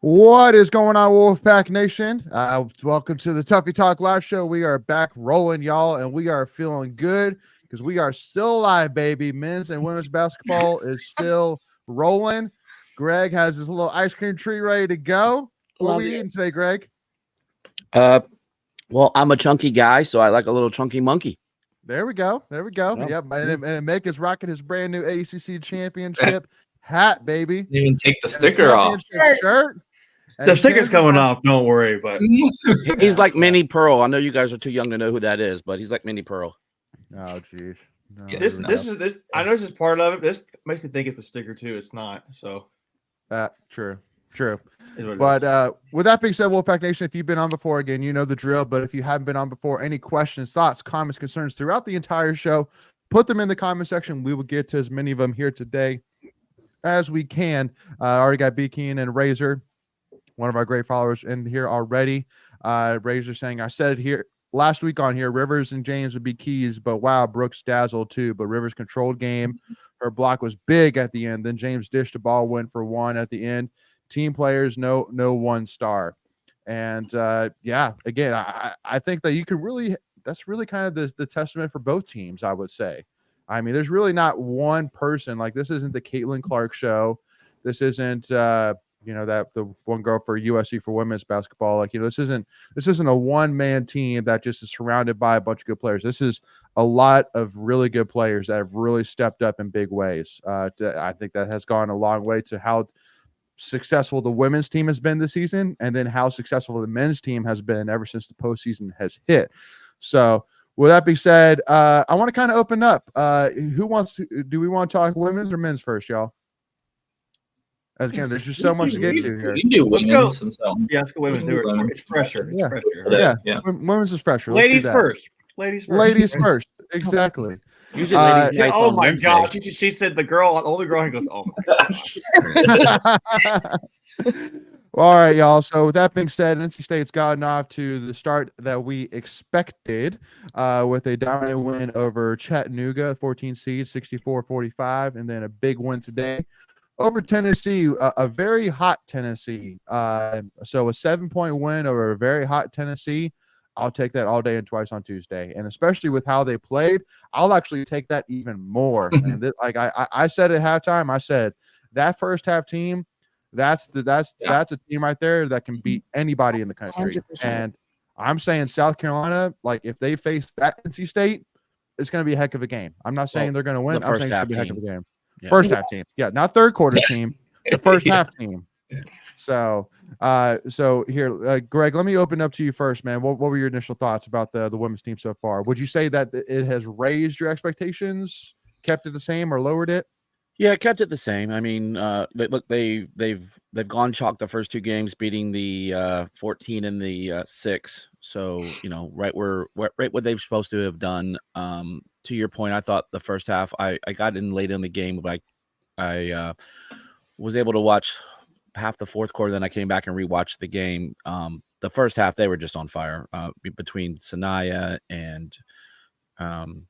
What is going on, Wolfpack Nation? Welcome to the Tuffy Talk Live Show. We are back rolling, y'all, and we are feeling good because we are still alive, baby. Men's and women's basketball is still rolling. Greg has his little ice cream treat ready to go. What are we eating today, Greg? Well, I'm a chunky guy, so I like a little chunky monkey. There we go. There we go. Yeah. Yep. And Meg is rocking his brand new ACC championship hat, baby. Didn't even take the sticker off. Shirt. The sticker's coming off. Don't worry. But He's like Mini Pearl. I know you guys are too young to know who that is, but he's like Mini Pearl. Oh, jeez. No, this is I know this is part of it. This makes me think it's a sticker too. It's not. So true. But With that being said, Wolfpack Nation, if you've been on before, again, you know the drill. But if you haven't been on before, any questions, thoughts, comments, concerns throughout the entire show, put them in the comment section. We will get to as many of them here today as we can. Already got B Keen and Razor, one of our great followers in here already. Razor saying, I said it here last week on here, Rivers and James would be keys, but wow, Brooks dazzled too. But Rivers controlled game. Her block was big at the end. Then James dished the ball, went for one at the end. Team players, no one star. And again, I think that you can really, that's really kind of the testament for both teams, I would say. I mean, there's really not one person. Like, this isn't the Caitlin Clark show. This isn't that the one girl for USC for women's basketball. Like, this isn't a one-man team that just is surrounded by a bunch of good players. This is a lot of really good players that have really stepped up in big ways. I think that has gone a long way to how successful the women's team has been this season, and then how successful the men's team has been ever since the postseason has hit. So with that being said, I want to kind of open up. Do we want to talk women's or men's first, y'all? Again, there's just so much to get to here. You can do Let's women's. go. Yeah, let's go women's. It's fresher. It's Yeah. fresher. Yeah. Women's is fresher. Let's do Ladies that. first. Ladies first. Ladies first. Exactly. Usually ladies nice Oh on my Wednesday. God! She said the older girl, and goes, "Oh my God!" All right, y'all. So with that being said, NC State's gotten off to the start that we expected with a dominant win over Chattanooga, 14 seed, 64-45, and then a big win today over Tennessee, a very hot Tennessee. So a 7-point win over a very hot Tennessee. I'll take that all day and twice on Tuesday. And especially with how they played, I'll actually take that even more. And I said at halftime, I said that first half team, that's a team right there that can beat anybody in the country. 100%. And I'm saying South Carolina, like, if they face that NC State, it's going to be a heck of a game. I'm not saying they're going to win. the I'm first saying it's going to be a heck half of a game. Yeah. First half team. Yeah, not third quarter team. The first half team. So here, Greg, let me open up to you first, man. What were your initial thoughts about the women's team so far? Would you say that it has raised your expectations, kept it the same, or lowered it? Yeah, kept it the same. I mean, they've gone chalk the first 2 games, beating the 14 and the 6. So right right what they're supposed to have done. To your point, I thought the first half I got in late in the game, but I was able to watch half the fourth quarter. Then I came back and rewatched the game. The first half they were just on fire. Between Sanaya and Madison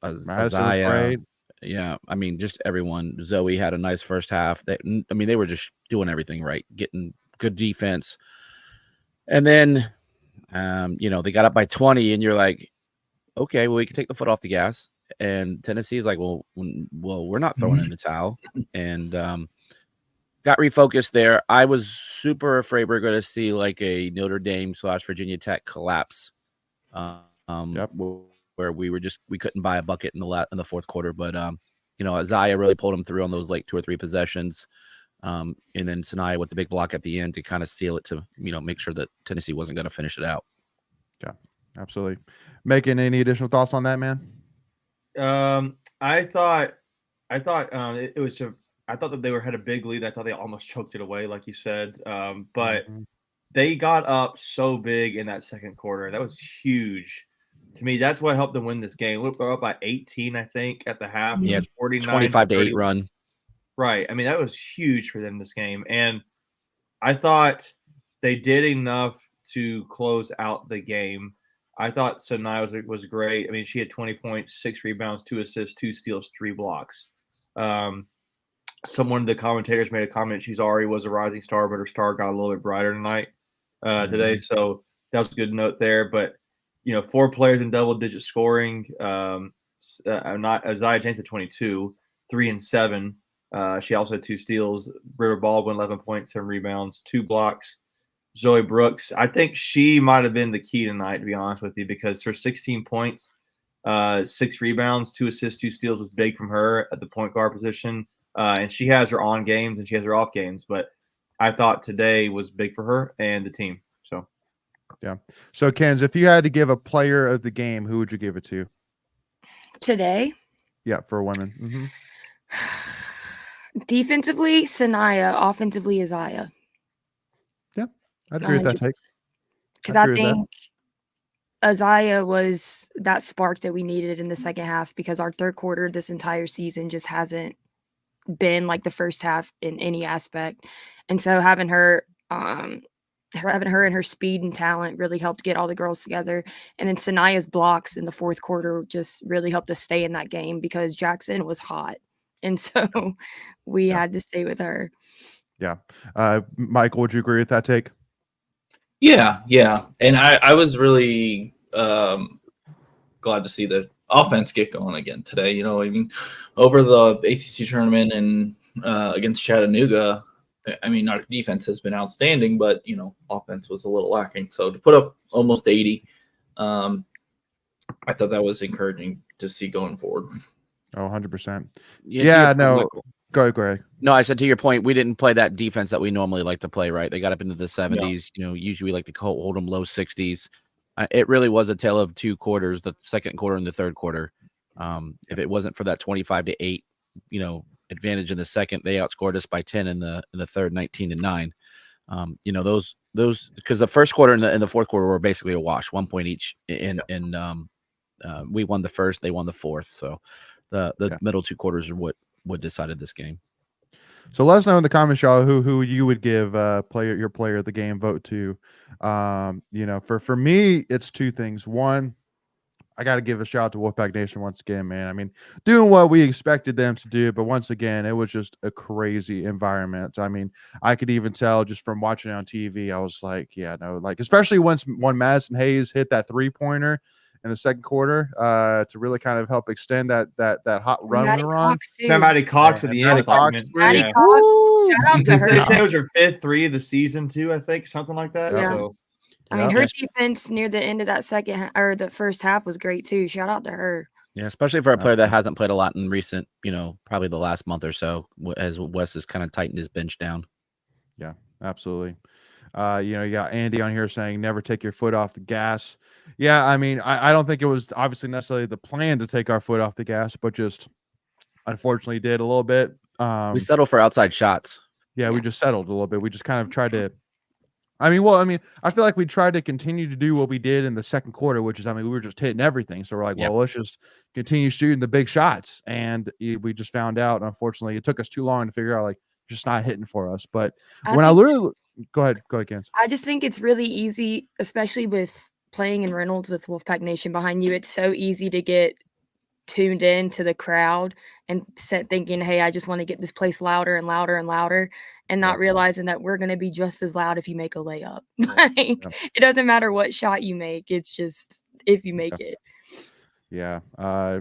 was Isaiah. great. Yeah, I mean, just everyone. Zoe had a nice first half. They were just doing everything right, getting good defense. And then, they got up by 20, and you're like, okay, well, we can take the foot off the gas. And Tennessee is like, well, we're not throwing in the towel. And got refocused there. I was super afraid we're going to see like a Notre Dame / Virginia Tech collapse. Yep. Where we couldn't buy a bucket in the fourth quarter, but Isaiah really pulled him through on those like 2 or 3 possessions, and then Sanaya with the big block at the end to kind of seal it to make sure that Tennessee wasn't going to finish it out. Yeah, absolutely. Making any additional thoughts on that, man? I thought it was I thought that they had a big lead. I thought they almost choked it away, like you said. But they got up so big in that second quarter. That was huge. To me, that's what helped them win this game. We were up by 18, I think, at the half. Yeah, 49-8 run. Right. I mean, that was huge for them this game. And I thought they did enough to close out the game. I thought Sanaya was great. I mean, she had 20 points, 6 rebounds, 2 assists, 2 steals, 3 blocks. One of the commentators made a comment. She's already was a rising star, but her star got a little bit brighter today. So that was a good note there. But 4 players in double-digit scoring. Not Isaiah James at 22, 3 and 7. She also had 2 steals. River Baldwin 11 points, 7 rebounds, 2 blocks. Zoe Brooks, I think she might have been the key tonight, to be honest with you, because her 16 points, 6 rebounds, 2 assists, 2 steals was big from her at the point guard position. And she has her on games and she has her off games, but I thought today was big for her and the team. So, yeah. So, Kenz, if you had to give a player of the game, who would you give it to? Today? Yeah, for women. Mm-hmm. Defensively, Sanaya. Offensively, Isaiah. Yeah, I'd agree with that take. Because I think Isaiah was that spark that we needed in the second half, because our third quarter this entire season just hasn't been like the first half in any aspect. And so having her and her speed and talent really helped get all the girls together. And then Sanaya's blocks in the fourth quarter just really helped us stay in that game, because Jackson was hot. And so we had to stay with her. Yeah. Michael, would you agree with that take? Yeah. And I was really glad to see the offense get going again today. Even over the ACC tournament and against Chattanooga, I mean, our defense has been outstanding, but offense was a little lacking. So to put up almost 80, I thought that was encouraging to see going forward. Oh, 100%. Yeah, no. Michael. Go ahead, Greg. No, I said to your point, we didn't play that defense that we normally like to play, right? They got up into the 70s. Yeah. Usually we like to hold them low 60s. It really was a tale of 2 quarters, the second quarter and the third quarter. If it wasn't for that 25-8, advantage in the second, they outscored us by 10 in the third, 19-9. Those because the first quarter and the fourth quarter were basically a wash, 1 point each. We won the first, they won the fourth. So the middle 2 quarters are what decided this game. So let us know in the comments, y'all, who you would give your player of the game vote to. For me, it's 2 things. One, I got to give a shout out to Wolfpack Nation once again, man. I mean, doing what we expected them to do, but once again, it was just a crazy environment. I mean, I could even tell just from watching it on TV, I was like, especially when Madison Hayes hit that 3-pointer in the second quarter to really kind of help extend that hot run we were on. Maddie Cox at the end. Maddie Cox. Shout out to her. They say it was her 5th 3 of the season too, I think, something like that. Yeah. So I mean, her defense near the end of that the first half was great too. Shout out to her. Yeah, especially for a player that hasn't played a lot in recent, probably the last month or so, as Wes has kind of tightened his bench down. Yeah, absolutely. You got Andy on here saying never take your foot off the gas. Yeah, I mean, I don't think it was obviously necessarily the plan to take our foot off the gas, but just unfortunately did a little bit. We settle for outside shots. Yeah, we just settled a little bit. We just kind of tried to. I feel like we tried to continue to do what we did in the second quarter, which is, we were just hitting everything. So we're like, well, let's just continue shooting the big shots. And we just found out, unfortunately, it took us too long to figure out, like, just not hitting for us. But go ahead, Kans. I just think it's really easy, especially with playing in Reynolds with Wolfpack Nation behind you. It's so easy to get tuned in to the crowd and thinking, hey, I just want to get this place louder and louder and louder, and not realizing that we're going to be just as loud if you make a layup. It doesn't matter what shot you make. It's just if you make it. Yeah.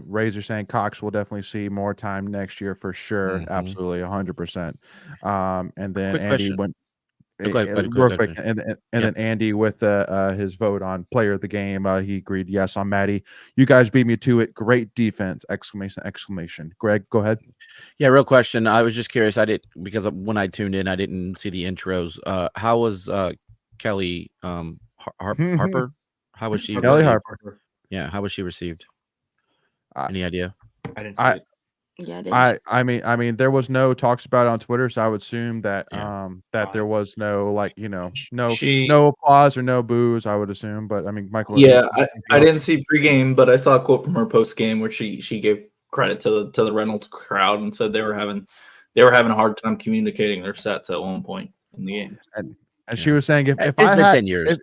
Razor saying Cox will definitely see more time next year for sure. Absolutely. 100%. And then Quick Andy question. went Real quick. and then Andy with his vote on player of the game, he agreed yes on Maddie. You guys beat me to it. Great defense! Exclamation! Greg, go ahead. Yeah, real question. I was just curious. Because when I tuned in, I didn't see the intros. How was Kelly Harper? How was she? Kelly received? Harper. Yeah, how was she received? Any idea? I didn't see it. Yeah, it is. I mean, there was no talks about it on Twitter, so I would assume that that there was no, like, no applause or no boos. I would assume, but I mean, Michael. Yeah, I didn't see pregame, but I saw a quote from her postgame where she gave credit to the Reynolds crowd and said they were having a hard time communicating their sets at one point in the game. And she was saying if It's I been had 10 years.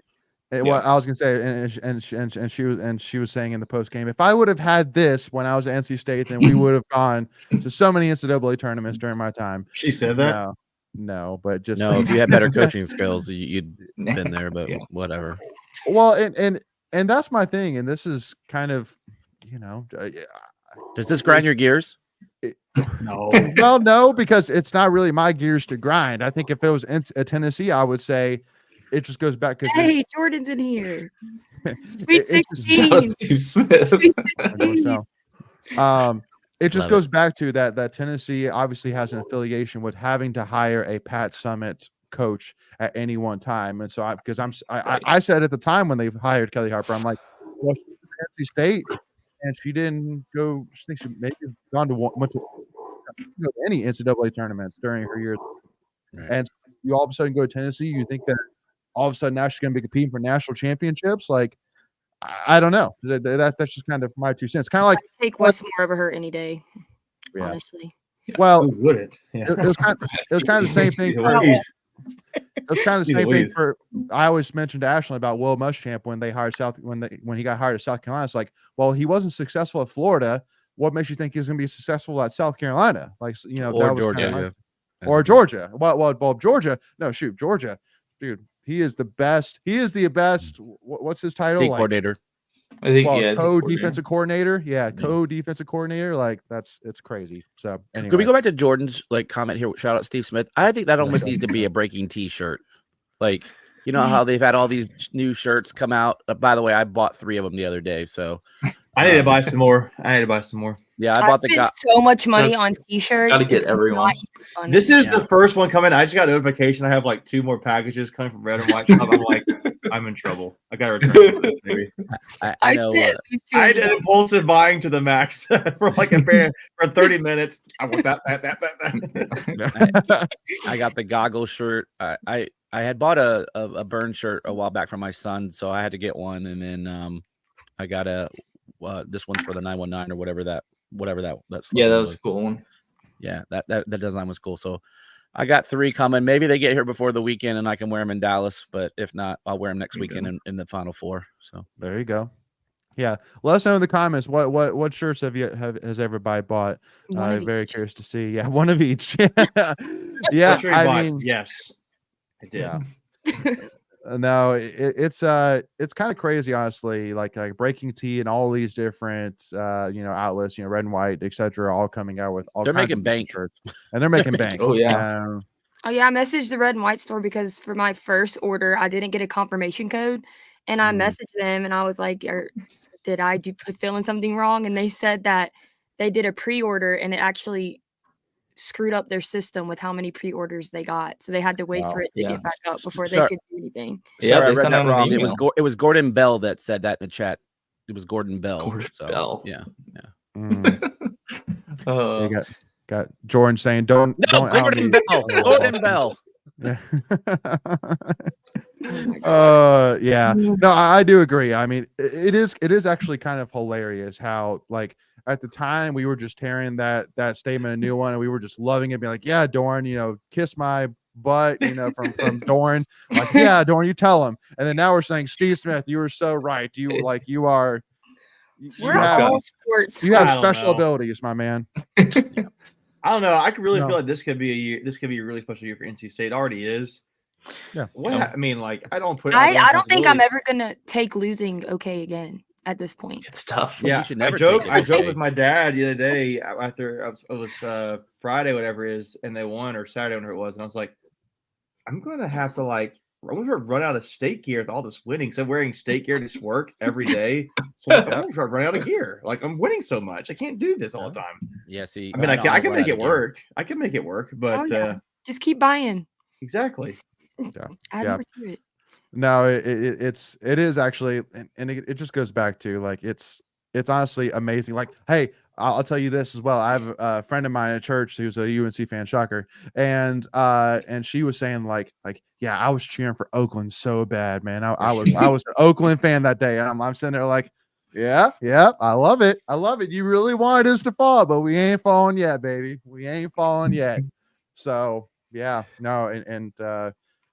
Well, I was gonna say, and she was saying in the post game, if I would have had this when I was at NC State, then we would have gone to so many NCAA tournaments during my time. She said that. No, but just if you had better coaching skills, you'd been there. But whatever. Well, and that's my thing, and this is kind of, Does this grind your gears? No. Well, no, because it's not really my gears to grind. I think if it was in Tennessee, I would say. It just goes back because hey, Jordan's in here. Sweet 16. Steve Smith. Sweet 16. It just goes back to that Tennessee obviously has an affiliation with having to hire a Pat Summitt coach at any one time, and so I said at the time when they hired Kelly Harper, I'm like, well, she's at NC State, and she didn't go. I think she maybe went to any NCAA tournaments during her years, and you all of a sudden go to Tennessee, you think that. All of a sudden now she's going to be competing for national championships. Like, I don't know. That's just kind of my 2 cents. Kind of like I'd take Westmore over her any day. Yeah. Honestly. Well, who wouldn't? Yeah. It was kind of the same thing. It was kind of the same thing for. I always mentioned to Ashley about Will Muschamp when they hired when he got hired at South Carolina. It's like, well, he wasn't successful at Florida. What makes you think he's going to be successful at South Carolina? Like, or Georgia, or Georgia. Well, Georgia. No, shoot, Georgia, dude. He is the best. He is the best. What's his title? Coordinator. I think co-defensive coordinator. Yeah, co-defensive coordinator. Like it's crazy. So anyway. Could we go back to Jordan's comment here? Shout out Steve Smith. I think that almost needs to be a breaking T-shirt. Like, how they've had all these new shirts come out. By the way, I bought 3 of them the other day. So I need to buy some more. Yeah, I spent so much money on T-shirts. Gotta get everyone. This is the first one coming. I just got a notification. I have like 2 more packages coming from Red and White Shop. I'm like, I'm in trouble. I got to return this, maybe. I know. I did impulsive buying to the max for like a pair for 30 minutes. I want that. I got the goggle shirt. I had bought a burn shirt a while back from my son, so I had to get one, and then I got this one's for the 919 or whatever that. Yeah, that was a cool one. Yeah, that design was cool. So I got 3 coming. Maybe they get here before the weekend and I can wear them in Dallas. But if not, I'll wear them next weekend in the Final Four. So there you go. Yeah, let us know in the comments what shirts has everybody bought. Very curious to see. Yeah, one of each. Yeah, I mean, yes, I did. Yeah. No, it's kind of crazy, honestly. Like Breaking Tea and all these different outlets, Red and White, etc., all coming out with all. They're making bank shirts, and they're making bank. Oh yeah. I messaged the Red and White store because for my first order, I didn't get a confirmation code, and I messaged them and I was like, "Did I fill in something wrong?" And they said that they did a pre-order and it actually screwed up their system with how many pre-orders they got, so they had to wait for it to get back up before they could do anything. Yeah, sorry, they sent out wrong. an email. It was Gordon Bell that said that in the chat. It was Gordon Bell. Bell. Yeah. Got Got Jordan saying, "Don't out Gordon me." Bell. Gordon Bell. Yeah. Oh my God. Yeah. No, I do agree. I mean, it is actually kind of hilarious how, like, at the time we were just tearing that statement a new one, and we were just loving it, being like, yeah, Dorn, kiss my butt, from Dorn. Like, yeah, Dorn, you tell him. And then now we're saying, Steve Smith, you were so right. You are We're all sports. you have I don't special know. abilities, my man. I don't know. I could really No. feel like this could be a year. This could be a really special year for NC State. It already is. Yeah. I mean, like, I don't I don't think I'm possibilities. ever gonna take losing okay again at this point. It's tough. Yeah, You should I never joked. take it I joked okay. with my dad the other day after it was Friday, whatever it is, and they won, or Saturday, whatever it was, and I was like, I'm gonna have to I'm gonna run out of state gear with all this winning. So I'm wearing state gear to work every day, so I'm gonna start running out of gear. Like, I'm winning so much, I can't do this all the time. Yeah, see. I mean, I don't can run make out it of gear. work. I can make it work, but Oh, yeah. Just keep buying. exactly. Add Yeah. more to it. No, it is actually, and it just goes back to, like, it's honestly amazing. Like, hey, I'll tell you this as well. I have a friend of mine at church who's a UNC fan, shocker, and she was saying like yeah, I was cheering for Oakland so bad, man. I was an Oakland fan that day, and I'm sitting there like, yeah, I love it. You really wanted us to fall, but we ain't falling yet, baby. We ain't falling yet. So yeah, no, and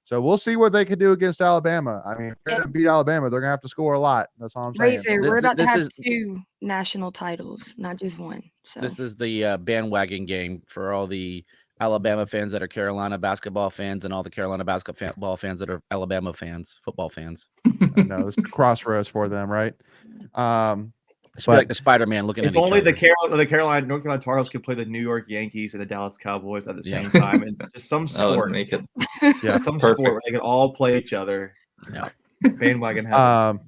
so we'll see what they can do against Alabama. I mean, if they're going to beat Alabama, they're going to have to score a lot. That's all I'm saying. Razor, we're about to This have is- 2 national titles, not just one. So This is the bandwagon game for all the Alabama fans that are Carolina basketball fans, and all the Carolina basketball fans that are Alabama fans, football fans. I know this is crossroads for them, right? It's like the Spider-Man looking at If each only other. the Carolina North Carolina Tar Heels could play the New York Yankees and the Dallas Cowboys at the Yeah. same time, and just some That would sport, make it. Yeah. some Perfect. sport where they can all play each other. Yeah. Bandwagon heaven.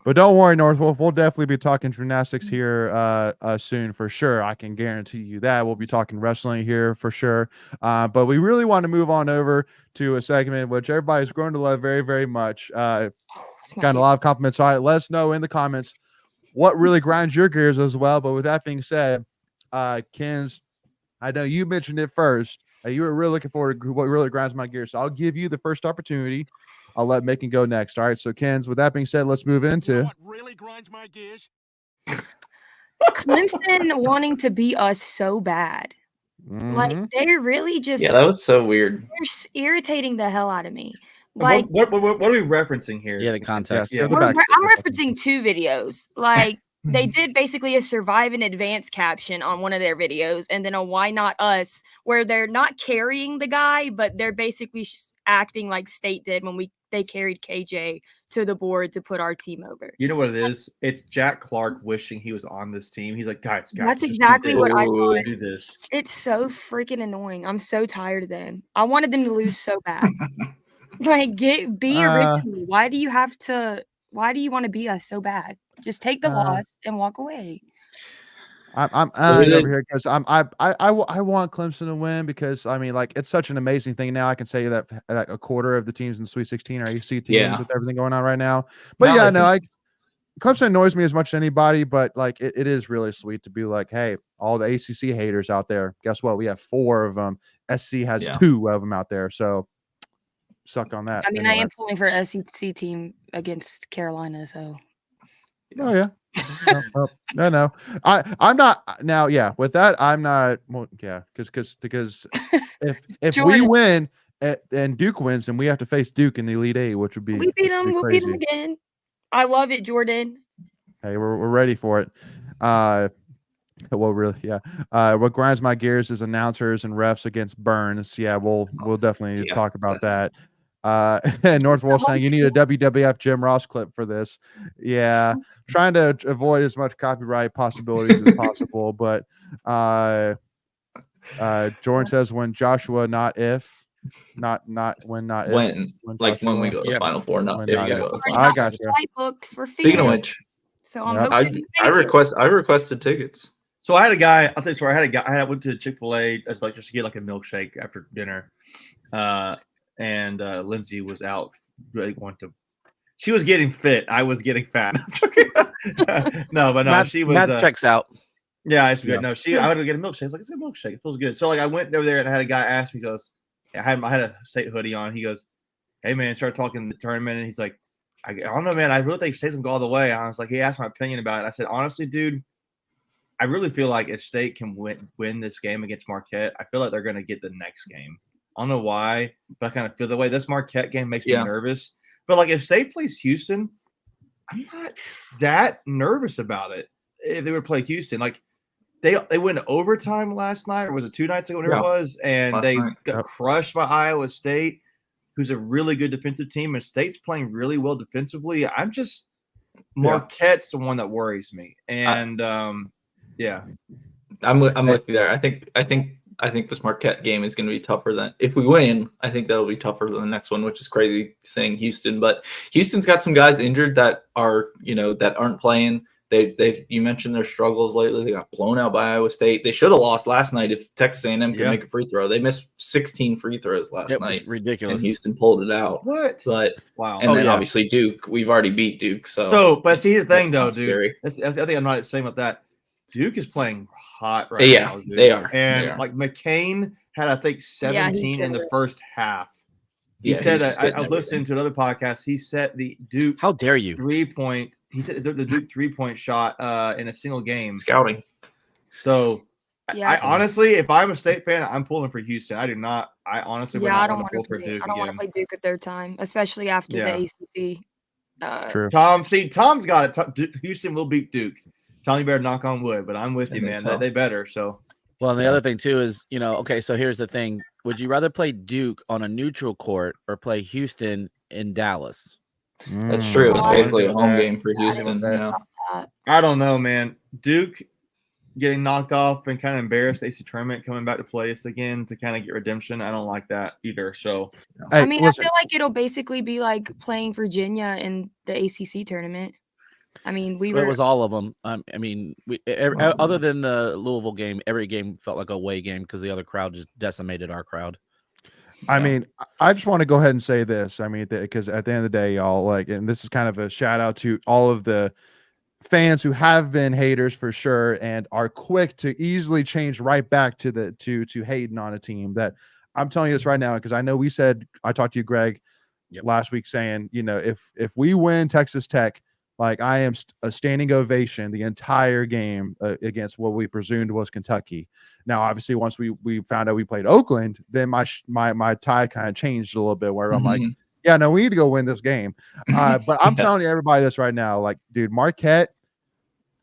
But don't worry, Northwolf. We'll definitely be talking gymnastics here soon for sure. I can guarantee you that. We'll be talking wrestling here for sure. But we really want to move on over to a segment which everybody's grown to love very, very much. Got a lot of compliments on it. Let us know in the comments what really grinds your gears as well. But with that being said, Kens, I know you mentioned it first. You were really looking forward to what really grinds my gears. So I'll give you the first opportunity. I'll let Macon go next. All right. So, Kens, with that being said, let's move into what really grinds my gears? Clemson wanting to beat us so bad. Like, Mhm. they're really just Yeah, that was so weird. they're irritating the hell out of me. And Like, what are we referencing here? Yeah, the context. Yes, Yeah. the back- I'm referencing 2 videos. Like, they did basically a survive in advance caption on one of their videos, and then a why not us, where they're not carrying the guy, but they're basically acting like State did when they carried KJ to the board to put our team over. You know what it is? It's Jack Clark wishing he was on this team. He's like, guys, That's just exactly do what I this. thought. Do this. It's so freaking annoying. I'm so tired of them. I wanted them to lose so bad. Like, be original. Why do you want to be us so bad? Just take the loss and walk away. I'm really- over here because I want Clemson to win because I mean, like, it's such an amazing thing now. I can say that a quarter of the teams in the Sweet 16 are ACC teams Yeah. with everything going on right now. But Now yeah, I no, Clemson annoys me as much as anybody, but like it is really sweet to be like, hey, all the ACC haters out there, guess what? We have 4 of them. SC has 2 of them out there, so suck on that. I mean, Anyway. I am pulling for a SEC team against Carolina, so Oh yeah. No. I'm not now. Yeah, with that, I'm not. Well, yeah, because if we Jordan. win and Duke wins, then we have to face Duke in the Elite Eight, which would be we beat them. We'll beat them crazy. again. I love it, Jordan. Hey, we're ready for it. Well, really, yeah. What grinds my gears is announcers and refs against Burns. Yeah, we'll definitely need to talk about that. And Northwell saying you need a WWF Jim Ross clip for this. Yeah, trying to avoid as much copyright possibilities as possible. But Jordan says when Joshua, not if, not when, not if. When like when we Joshua. go to the Final Four, not When if not we if. go to the Already Final I got got the you. flight booked for Speaking of female. which, So I'm Yep. hoping I requested tickets. So I had a guy. I'll tell you. So I went to Chick-fil-A as like just to get like a milkshake after dinner, and Lindsay was out. Really wanted to. She was getting fit. I was getting fat. No, but no, Matt, she was. Matt checks out. Yeah, it's good. Yeah. No, I went to get a milkshake. I was like, it's a milkshake. It feels good. So like I went over there and I had a guy ask me, he goes, I had a state hoodie on. He goes, hey man, started talking the tournament, and he's like, I don't know, man. I really think State's gonna go all the way. I was like, he asked my opinion about it. I said, honestly, dude, I really feel like if State can win this game against Marquette, I feel like they're gonna get the next game. I don't know why, but I kind of feel the way this Marquette game makes me nervous. But like if State plays Houston, I'm not that nervous about it. If they would play Houston, like they went to overtime last night, or was it 2 nights ago, whatever it was, and they got crushed by Iowa State, who's a really good defensive team, and State's playing really well defensively. I'm just Marquette's the one that worries me, and I'm with you there. I think this Marquette game is going to be tougher than if we win. I think that'll be tougher than the next one, which is crazy saying Houston, but Houston's got some guys injured that are that aren't playing. You mentioned their struggles lately. They got blown out by Iowa State. They should have lost last night if Texas A&M could make a free throw. They missed 16 free throws last night. Ridiculous. And Houston pulled it out. What? But wow. And then obviously Duke. We've already beat Duke. But see the thing though, dude. I think I'm not saying about that. Duke is playing hot right now. Dude. They are. And like McCain had, I think, 17 in the first half. He said, I was listening to another podcast. He set the Duke. How dare you? 3-point. He said the Duke 3-point shot in a single game. Scouting. So, I honestly, if I'm a State fan, I'm pulling for Houston. I do not. I honestly would not want to pull for Duke. I don't want to play Duke at their time, especially after the ACC. True. Tom's got it. Houston will beat Duke. Tom, you better knock on wood, but I'm with you, man. They better. So. Well, and the other thing too is, okay, so here's the thing. Would you rather play Duke on a neutral court or play Houston in Dallas? That's true. It's basically a home game for Houston. I don't know, man. Duke getting knocked off and kind of embarrassed the AC tournament, coming back to play us again to kind of get redemption. I don't like that either. So, I mean, I feel like it'll basically be like playing Virginia in the ACC tournament. I mean, it was all of them. I mean, other than the Louisville game, every game felt like a away game because the other crowd just decimated our crowd. I mean, I just want to go ahead and say this. I mean, because at the end of the day, y'all, and this is kind of a shout out to all of the fans who have been haters for sure and are quick to easily change right back to hating on a team. That I'm telling you this right now because I know I talked to you, Greg, last week saying, if we win Texas Tech. Like I am a standing ovation the entire game against what we presumed was Kentucky. Now, obviously, once we found out we played Oakland, then my tide kind of changed a little bit. Where I'm like, yeah, no, we need to go win this game. But I'm telling you, everybody this right now, like, dude, Marquette.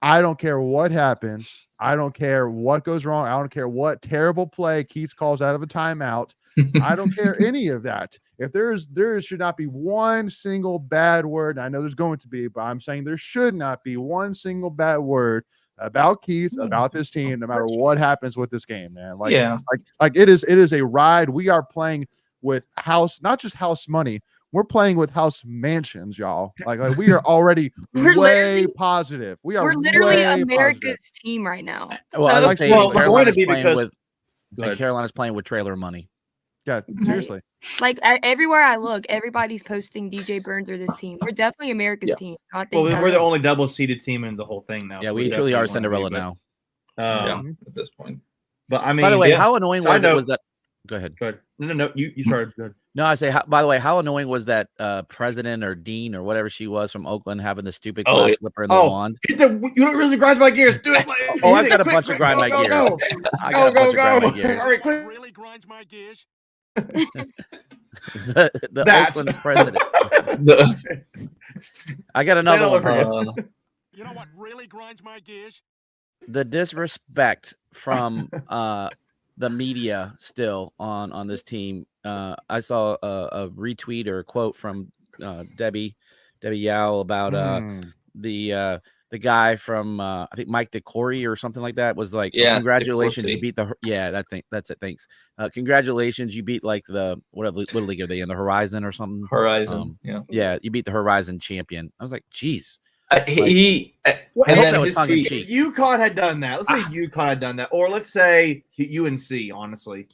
I don't care what happens. I don't care what goes wrong. I don't care what terrible play Keats calls out of a timeout. I don't care any of that. If there should not be one single bad word. I know there's going to be, but I'm saying there should not be one single bad word about Keats, about this team, no matter what happens with this game, man. Like it is a ride. We are playing with not just house money. We're playing with house mansions, y'all. Like we are already way positive. We're literally America's team right now. Well, so, Carolina's playing with trailer money. Yeah, seriously. Like everywhere I look, everybody's posting DJ Burns or this team. We're definitely America's team. So I think we're the only double-seeded team in the whole thing now. Yeah, so we truly are Cinderella now. At this point. But I mean, by the way, how annoying was that? Go ahead. No. You started. Good. No, I say. By the way, how annoying was that president or dean or whatever she was from Oakland having the stupid glass slipper in the wand? You don't really grind my gears. Do it. I've got a bunch of grind my gears. Go. All right, quick. Really grinds my gears. the Oakland president. I got another one. You know what really grinds my gears? The disrespect from the media still on this team. I saw a retweet or a quote from Debbie Yao about the guy from I think Mike DeCory or something like that was like, congratulations, you beat that's it. Thanks. Congratulations, you beat like the whatever Little League are they in, the Horizon or something? Horizon. You beat the Horizon champion. I was like, geez. UConn had done that. Let's say UConn had done that, or let's say UNC. Honestly,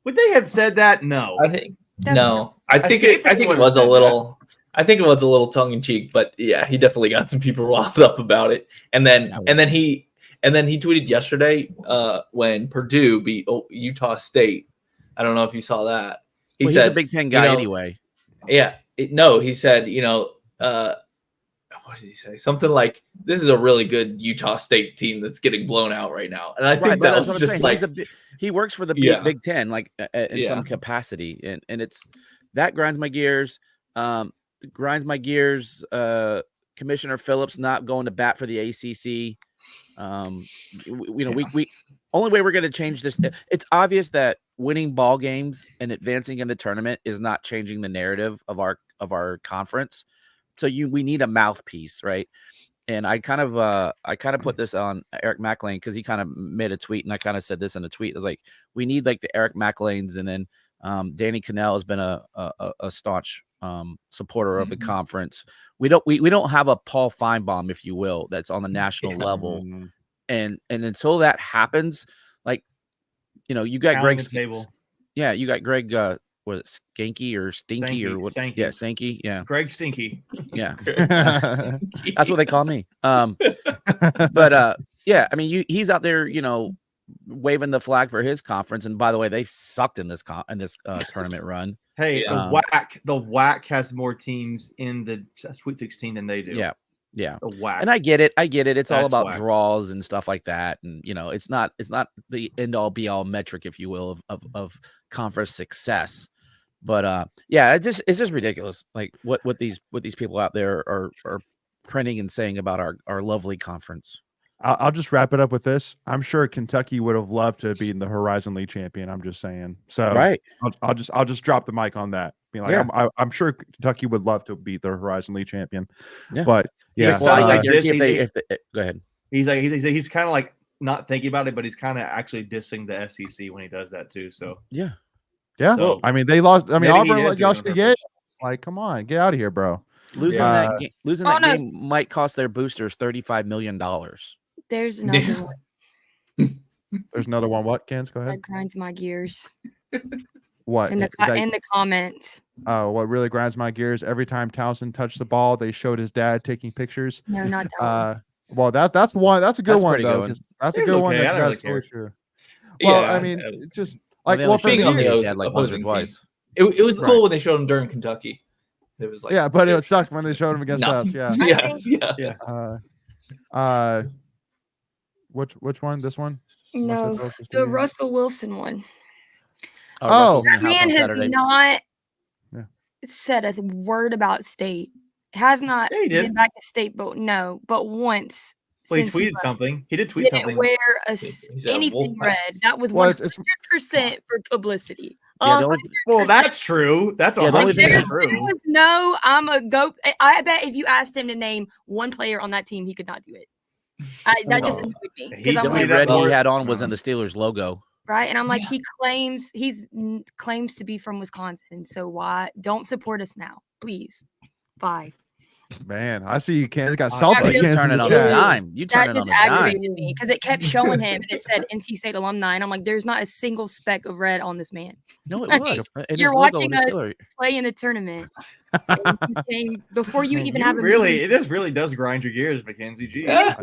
would they have said that? No, I think no. I think it was a little. I think it was a little tongue in cheek, but yeah, he definitely got some people riled up about it. And then And then he tweeted yesterday when Purdue beat Utah State. I don't know if you saw that. He He's said, a Big Ten guy anyway. Yeah. He said, what did he say? Something like, this is a really good Utah State team that's getting blown out right now. And I think that was just like, he works for the Big Ten, like in some capacity. And it's that grinds my gears. Commissioner Phillips not going to bat for the ACC. We only way we're going to change this. It's obvious that winning ball games and advancing in the tournament is not changing the narrative of our conference. So we need a mouthpiece, right? And I kind of put this on Eric McLean because he kind of made a tweet, and I kind of said this in a tweet. It was like, we need like the Eric McLeans, and then Danny Cannell has been a staunch supporter of the conference. We don't have a Paul Feinbaum, if you will, that's on the national level. And until that happens, like, you got Greg table. Yeah, you got Greg was it Skanky or Stinky or what? Stanky. Yeah, Stinky. Yeah. Greg Stinky. Yeah. That's what they call me. But yeah, I mean, he's out there, waving the flag for his conference. And by the way, they sucked in this tournament run. Hey, the WAC has more teams in the Sweet 16 than they do. Yeah. Yeah. The WAC. And I get it. It's all about WAC. draws and stuff like that. And it's not the end all be all metric, if you will, of conference success. But yeah, it's just ridiculous. Like what these people out there are printing and saying about our lovely conference. I'll just wrap it up with this. I'm sure Kentucky would have loved to have been the Horizon League champion. I'm just saying. So right. I'll just drop the mic on that. Being like, yeah. I'm sure Kentucky would love to beat the Horizon League champion. Yeah. But yeah, go ahead. He's kind of like not thinking about it, but he's kind of actually dissing the SEC when he does that too. So yeah. So, I mean, they lost. I mean, Auburn let y'all get. Like, come on, get out of here, bro. Losing that game might cost their boosters $35 million. There's another one. There's another one. What, Kens? Go ahead. That grinds my gears. What? In the comments. Oh, what really grinds my gears? Every time Townsend touched the ball, they showed his dad taking pictures. No, not that one. Well, that's one. That's a good one, though. That's a good one. I don't really care. True. Well, I mean, just like for me, twice. It was cool when they showed him during Kentucky. It was like, but it sucked when they showed him against us. Yeah. Which one? This one? No, the Russell Wilson one. That man has not said a word about state. Has not been back to state, but once. Well, he tweeted something. He did tweet something. Didn't wear anything red. That was 100% for publicity. Well, that's true. That's 100% true. No, I'm a goat. I bet if you asked him to name one player on that team, he could not do it. That just annoyed me. The only red he had on was in the Steelers logo. Right, and I'm like, he claims to be from Wisconsin. So why don't support us now, please? Bye. Man, I see you can't got salty. You turn it on the dime. You turn it on the dime. That just aggravated me because it kept showing him and it said NC State alumni, and I'm like, there's not a single speck of red on this man. No, it was. You're watching us play in the tournament before you even have it just really does grind your gears, Mackenzie. Geez. I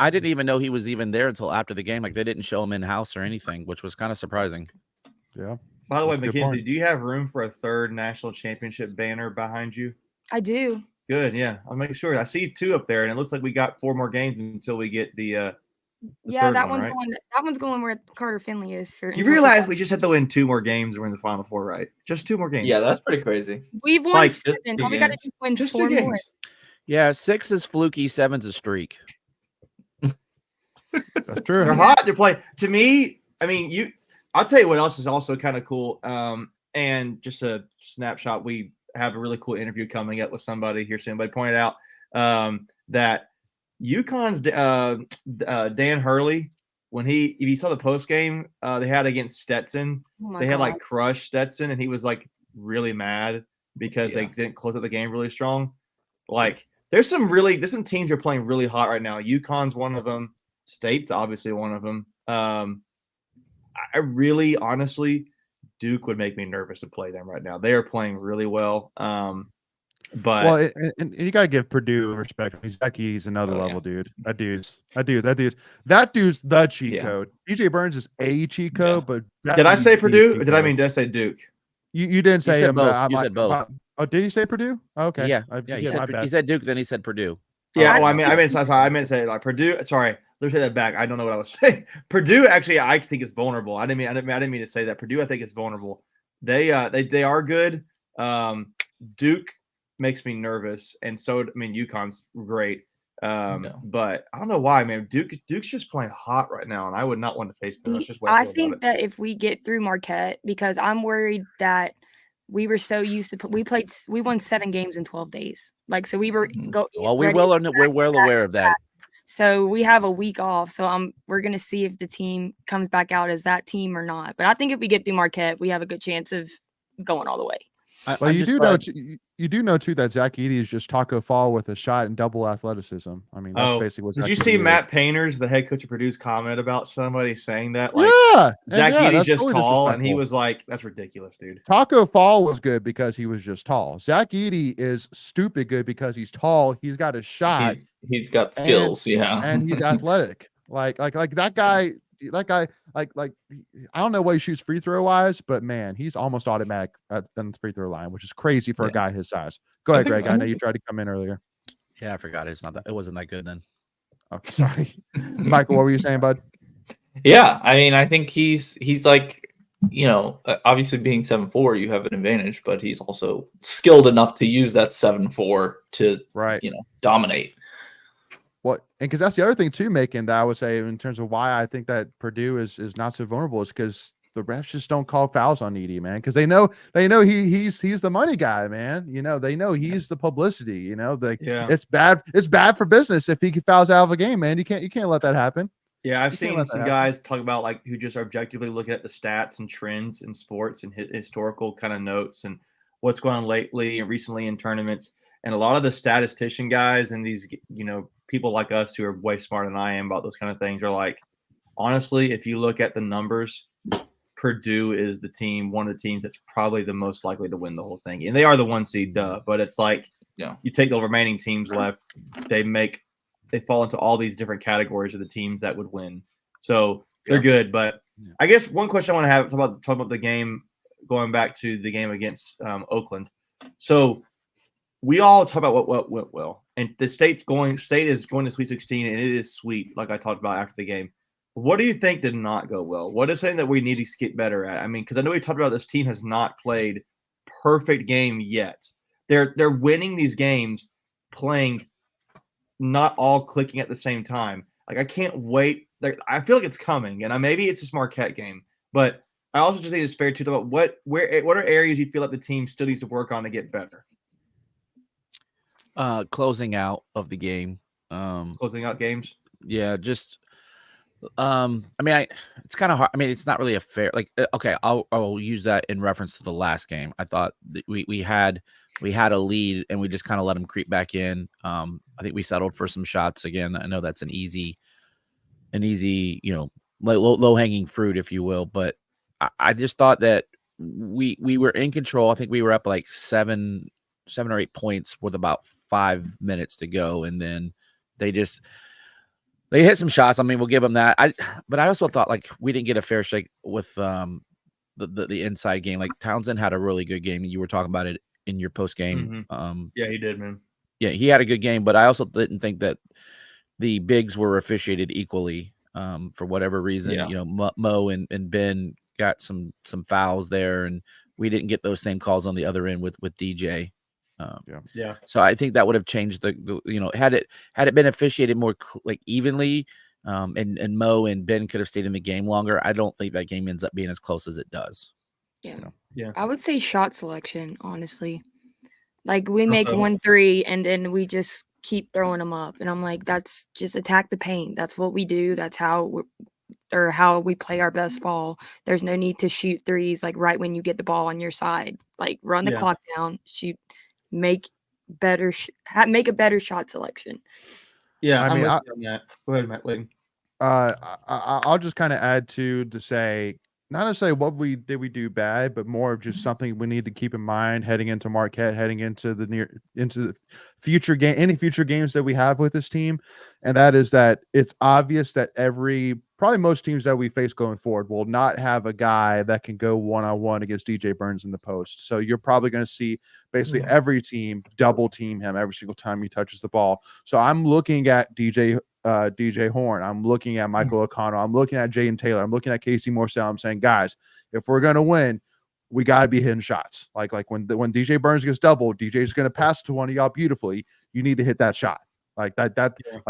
didn't even know he was even there until after the game. Like they didn't show him in house or anything, which was kind of surprising. Yeah. By the way, Mackenzie, do you have room for a third national championship banner behind you? I do. Good, yeah. I'll make sure. I see 2 up there, and it looks like we got 4 more games until we get the that one's going. That one's going where Carter Finley is for. You realize we just have to win 2 more games. We're in the Final Four, right? Just 2 more games. Yeah, that's pretty crazy. We've won 7. All we got to do is win just 4 more. Yeah, 6 is fluky, 7's a streak. That's true. They're hot. They're playing. To me, I mean, I'll tell you what else is also kind of cool. And just a snapshot. We have a really cool interview coming up with somebody here. Somebody pointed out that UConn's Dan Hurley, if you saw the post game they had against Stetson, had like crushed Stetson, and he was like really mad because they didn't close out the game really strong. Like there's some teams that are playing really hot right now. UConn's one of them. State's obviously one of them. I really, honestly, Duke would make me nervous to play them right now. They are playing really well. But Well, and you gotta give Purdue respect. I mean, Zach Edey's another Oh, yeah. level, dude. That dude's the cheat Yeah. code. DJ Burns is a cheat Yeah. code, but Zach did I say Edey's the Purdue? cheat Or did I code. say Duke? You didn't say said him. both. I'm You like, said both. oh, did he say Purdue? Okay. Yeah, I yeah. He forget, my said bad. he said Duke, then he said Purdue. Yeah. I Oh, I think- meant sorry. I meant to say like Purdue. Sorry, let me take that back. I don't know what I was saying. Purdue actually, I think is vulnerable. I didn't mean to say that. Purdue, I think is vulnerable. They are good. Duke makes me nervous, and so UConn's great. No. But I don't know why, man. Duke's just playing hot right now, and I would not want to face them. That's just what I I feel about think it. that if we get through Marquette, because I'm worried that we were so used to we won 7 games in 12 days. Like, so we were Mhm. Well, we're ready. well aware of that. So we have a week off. So we're gonna see if the team comes back out as that team or not. But I think if we get through Marquette, we have a good chance of going all the way. Well, I'm you just do glad- know you do know too that Zach Edey is just Taco Fall with a shot and double athleticism. I mean, that's Oh, basically what. did Zach you see Edey is. Matt Painters, the head coach of Purdue's comment about somebody saying that? Like, Yeah, and Zach yeah, Edey's that's just totally tall, and he disrespectful. was like, "That's ridiculous, dude." Taco Fall was good because he was just tall. Zach Edey is stupid good because he's tall. He's got a shot He's got skills. Yeah. and he's athletic. Like that guy. Like I don't know what he shoots free throw wise, but man, he's almost automatic at the free throw line, which is crazy for a Yeah. guy his size. Go ahead, think- Greg. I I know think- you tried to come in earlier. Yeah, I forgot. It wasn't that good then. Oh, sorry, Michael. What were you saying, bud? Yeah, I mean, I think he's like, obviously being 7'4", you have an advantage, but he's also skilled enough to use that 7'4" to Right. dominate. What and because that's the other thing too, making that I would say in terms of why I think that Purdue is not so vulnerable is because the refs just don't call fouls on Edey, man, because they know he's the money guy, man. They know he's the publicity. Yeah, It's bad for business if he fouls out of a game, man. You can't let that happen. yeah. I've You can't seen let that some happen. guys talk about like who just are objectively looking at the stats and trends in sports and historical kind of notes and what's going on lately and recently in tournaments. And a lot of the statistician guys and these, people like us who are way smarter than I am about those kind of things are like, honestly, if you look at the numbers, Purdue is one of the teams that's probably the most likely to win the whole thing. And they are the 1 seed, duh. But it's like, you take the remaining teams left, they fall into all these different categories of the teams that would win. So they're good. But I guess one question I want to have talk about the game, going back to the game against Oakland. So we all talk about what went well, and the state is going to Sweet 16, and it is sweet, like I talked about after the game. What do you think did not go well? What is something that we need to get better at? I mean, because I know we talked about this team has not played perfect game yet. They're winning these games, playing not all clicking at the same time. Like I can't wait. I feel like it's coming, and maybe it's this Marquette game, but I also just think it's fair to talk about what are areas you feel like the team still needs to work on to get better. Closing out of the game. Closing out games. Yeah, just it's kind of hard. I mean, it's not really a fair okay, I'll use that in reference to the last game. I thought that we had a lead and we just kind of let them creep back in. I think we settled for some shots again. I know that's an easy, low hanging fruit, if you will, but I just thought that we were in control. I think we were up like 7 or 8 points with about 5 minutes to go, and then they hit some shots. I mean, we'll give them that. But I also thought like we didn't get a fair shake with the inside game. Like Townsend had a really good game. You were talking about it in your post game. Yeah, he did, man. Yeah, he had a good game, but I also didn't think that the bigs were officiated equally for whatever reason. Yeah. Mo and Ben got some fouls there, and we didn't get those same calls on the other end with DJ. Yeah. So I think that would have changed the had it been officiated more evenly, and Mo and Ben could have stayed in the game longer. I don't think that game ends up being as close as it does. Yeah. I would say shot selection, honestly. Like we make Also- 1-3 and then we just keep throwing them up, and I'm like, that's just attack the paint. That's what we do. That's how we play our best ball. There's no need to shoot threes like right when you get the ball on your side. Like run the clock down, shoot. Make a better shot selection. Yeah, I I'm mean, with you on that. Go ahead, Matt Layton. I'll just kind of add to say not necessarily what we do bad, but more of just something we need to keep in mind heading into Marquette, heading into the future game, any future games that we have with this team, and that is that it's obvious that probably most teams that we face going forward will not have a guy that can go one-on-one against DJ Burns in the post. So you're probably going to see basically every team double team him every single time he touches the ball. So I'm looking at DJ Horn. I'm looking at Michael O'Connell. I'm looking at Jaden Taylor. I'm looking at Casey Morsell. I'm saying, guys, if we're going to win, we got to be hitting shots. Like when DJ Burns gets doubled, DJ's going to pass to one of y'all beautifully. You need to hit that shot. Like like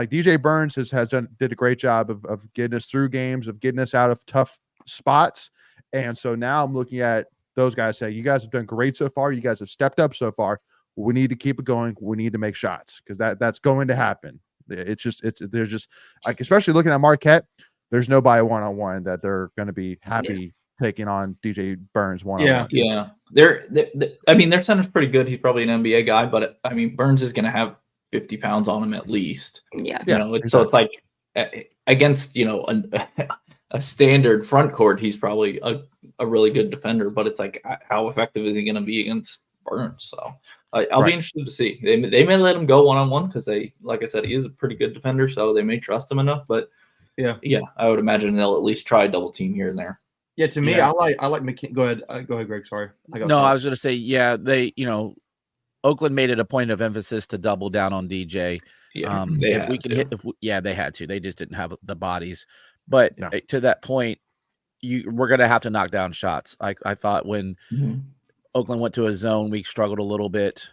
DJ Burns did a great job of getting us through games, of getting us out of tough spots. And so now I'm looking at those guys saying, you guys have done great so far. You guys have stepped up so far. We need to keep it going. We need to make shots because that's going to happen. There's just like, especially looking at Marquette, there's nobody one-on-one that they're going to be happy taking on DJ Burns one-on-one. Yeah. I mean, their center's pretty good. He's probably an NBA guy, but I mean, Burns is going to have 50 pounds on him at least. Yeah. So it's like against, a standard front court, he's probably a really good defender, but it's like, how effective is he going to be against Burns? So I'll be interested to see. They may let him go one-on-one because like I said, he is a pretty good defender, so they may trust him enough. But yeah, I would imagine they'll at least try double team here and there. Yeah, to me, I like McKinney. Go ahead, Greg. Sorry. I was going to say, they, Oakland made it a point of emphasis to double down on DJ. Yeah, they had to. They just didn't have the bodies. But to that point, we're going to have to knock down shots. I thought when Oakland went to a zone, we struggled a little bit.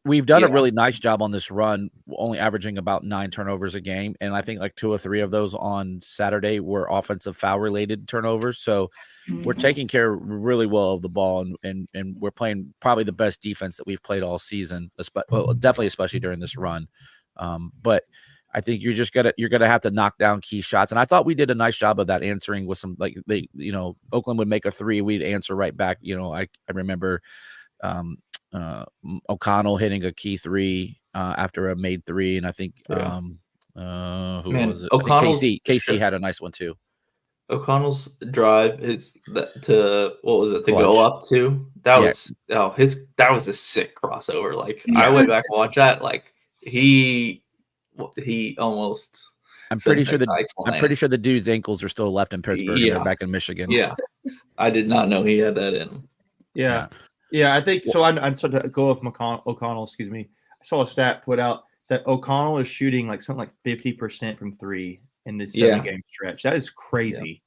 We've done a really nice job on this run, only averaging about 9 turnovers a game. And I think like 2 or 3 of those on Saturday were offensive foul related turnovers. So we're taking care really well of the ball and we're playing probably the best defense that we've played all season, definitely, especially during this run. But I think you're gonna have to knock down key shots, and I thought we did a nice job of that, answering with some Oakland would make a 3, we'd answer right back. I remember O'Connell hitting a key 3 after a made 3, and I think who was it? KC had a nice one too. O'Connell's drive is to go up to that was a sick crossover. Like I went back and watched that. Like he almost. I'm pretty sure the dude's ankles are still left in Pittsburgh. And they're back in Michigan. Yeah, I did not know he had that in him. Yeah. I think so. I started to go with O'Connell. Excuse me. I saw a stat put out that O'Connell is shooting like something like 50% from 3 in this 7-game stretch. That is crazy.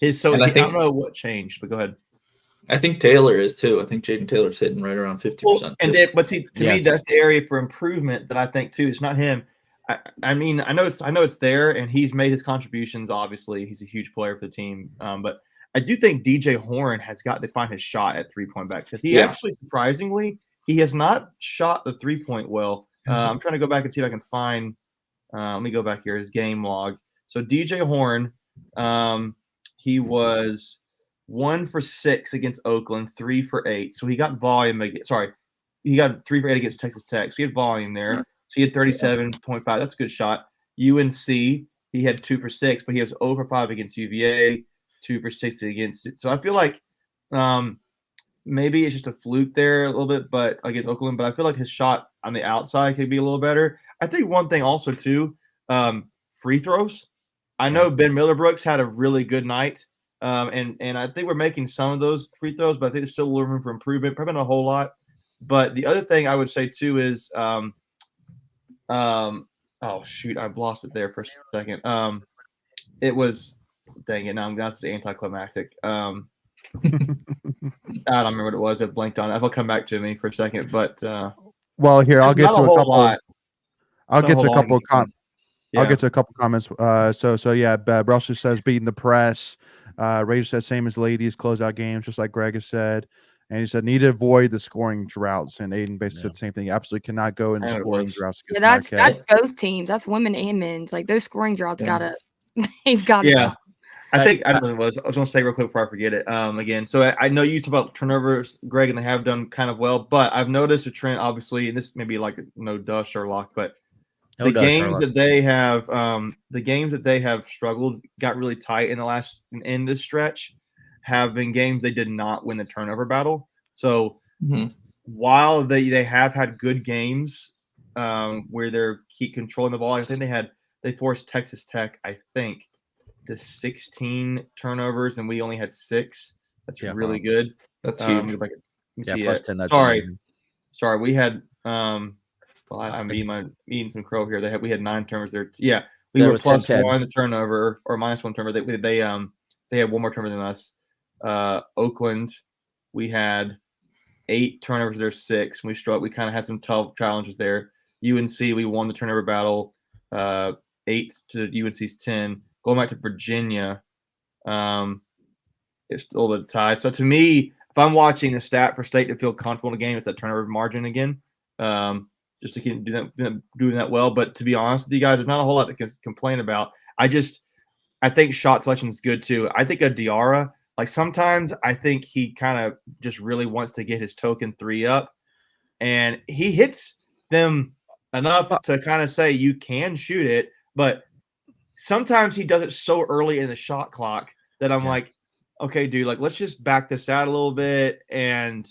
I don't know what changed, but go ahead. I think Taylor is too. I think Jaden Taylor's hitting right around 50%. But see, to me, that's the area for improvement that I think too. It's not him. I mean, I know it's there, and he's made his contributions. Obviously, he's a huge player for the team. But I do think DJ Horn has got to find his shot at 3-point back because he actually, surprisingly, he has not shot the 3-point well. I'm trying to go back and see if I can find. Let me go back here. His game log. So DJ Horn, he was 1 for 6 against Oakland, 3 for 8. So he got volume. He got 3 for 8 against Texas Tech. So he had volume there. So he had 37.5. That's a good shot. UNC, he had 2 for 6, but he was 0 for 5 against UVA, 2 for 6 against it. So I feel like maybe it's just a fluke there a little bit, but against Oakland. But I feel like his shot on the outside could be a little better. I think one thing also too, free throws. I know Ben Miller-Brooks had a really good night, and I think we're making some of those free throws, but I think there's still a little room for improvement. Probably not a whole lot. But the other thing I would say too is oh shoot, I lost it there for a second. It was, dang it, now that's the anticlimactic. I don't remember what it was. It blanked on it. It'll come back to me for a second. But well, here I'll get to a couple. I'll get to a couple of comments. So yeah, Brusher says beating the press. Razor says same as ladies, closeout games, just like Greg has said. And he said, need to avoid the scoring droughts. And Aiden basically said the same thing. You absolutely cannot go into scoring droughts. That's both teams. That's women and men's. Like those scoring droughts they've got to stop. I think I don't know what I was going to say real quick before I forget it. Again, so I know you talk about turnovers, Greg, and they have done kind of well, but I've noticed a trend, obviously, and this may be like no duh, Sherlock, but No duh, Charlotte. the games that they have struggled, got really tight in this stretch, have been games they did not win the turnover battle. So while they have had good games where they're keep controlling the ball, I think they forced Texas Tech, I think, to 16 turnovers, and we only had 6. That's really good. That's huge. Plus 10. That's Sorry, we had. Well, I'm eating some crow here. We had 9 turnovers there. Yeah, we were plus 1 the turnover or minus 1 turnover. They had one more turnover than us. Oakland, we had 8 turnovers. There's 6. We kind of had some tough challenges there. UNC, we won the turnover battle, 8 to UNC's 10. Going back to Virginia, it's still the tie. So to me, if I'm watching a stat for State to feel comfortable in a game, it's that turnover margin again. Just to keep doing that well. But to be honest with you guys, there's not a whole lot to complain about. I think shot selection is good too. I think a Diarra, like sometimes I think he kind of just really wants to get his token 3 up, and he hits them enough to kind of say you can shoot it, but sometimes he does it so early in the shot clock that I'm like, okay, dude, like let's just back this out a little bit. And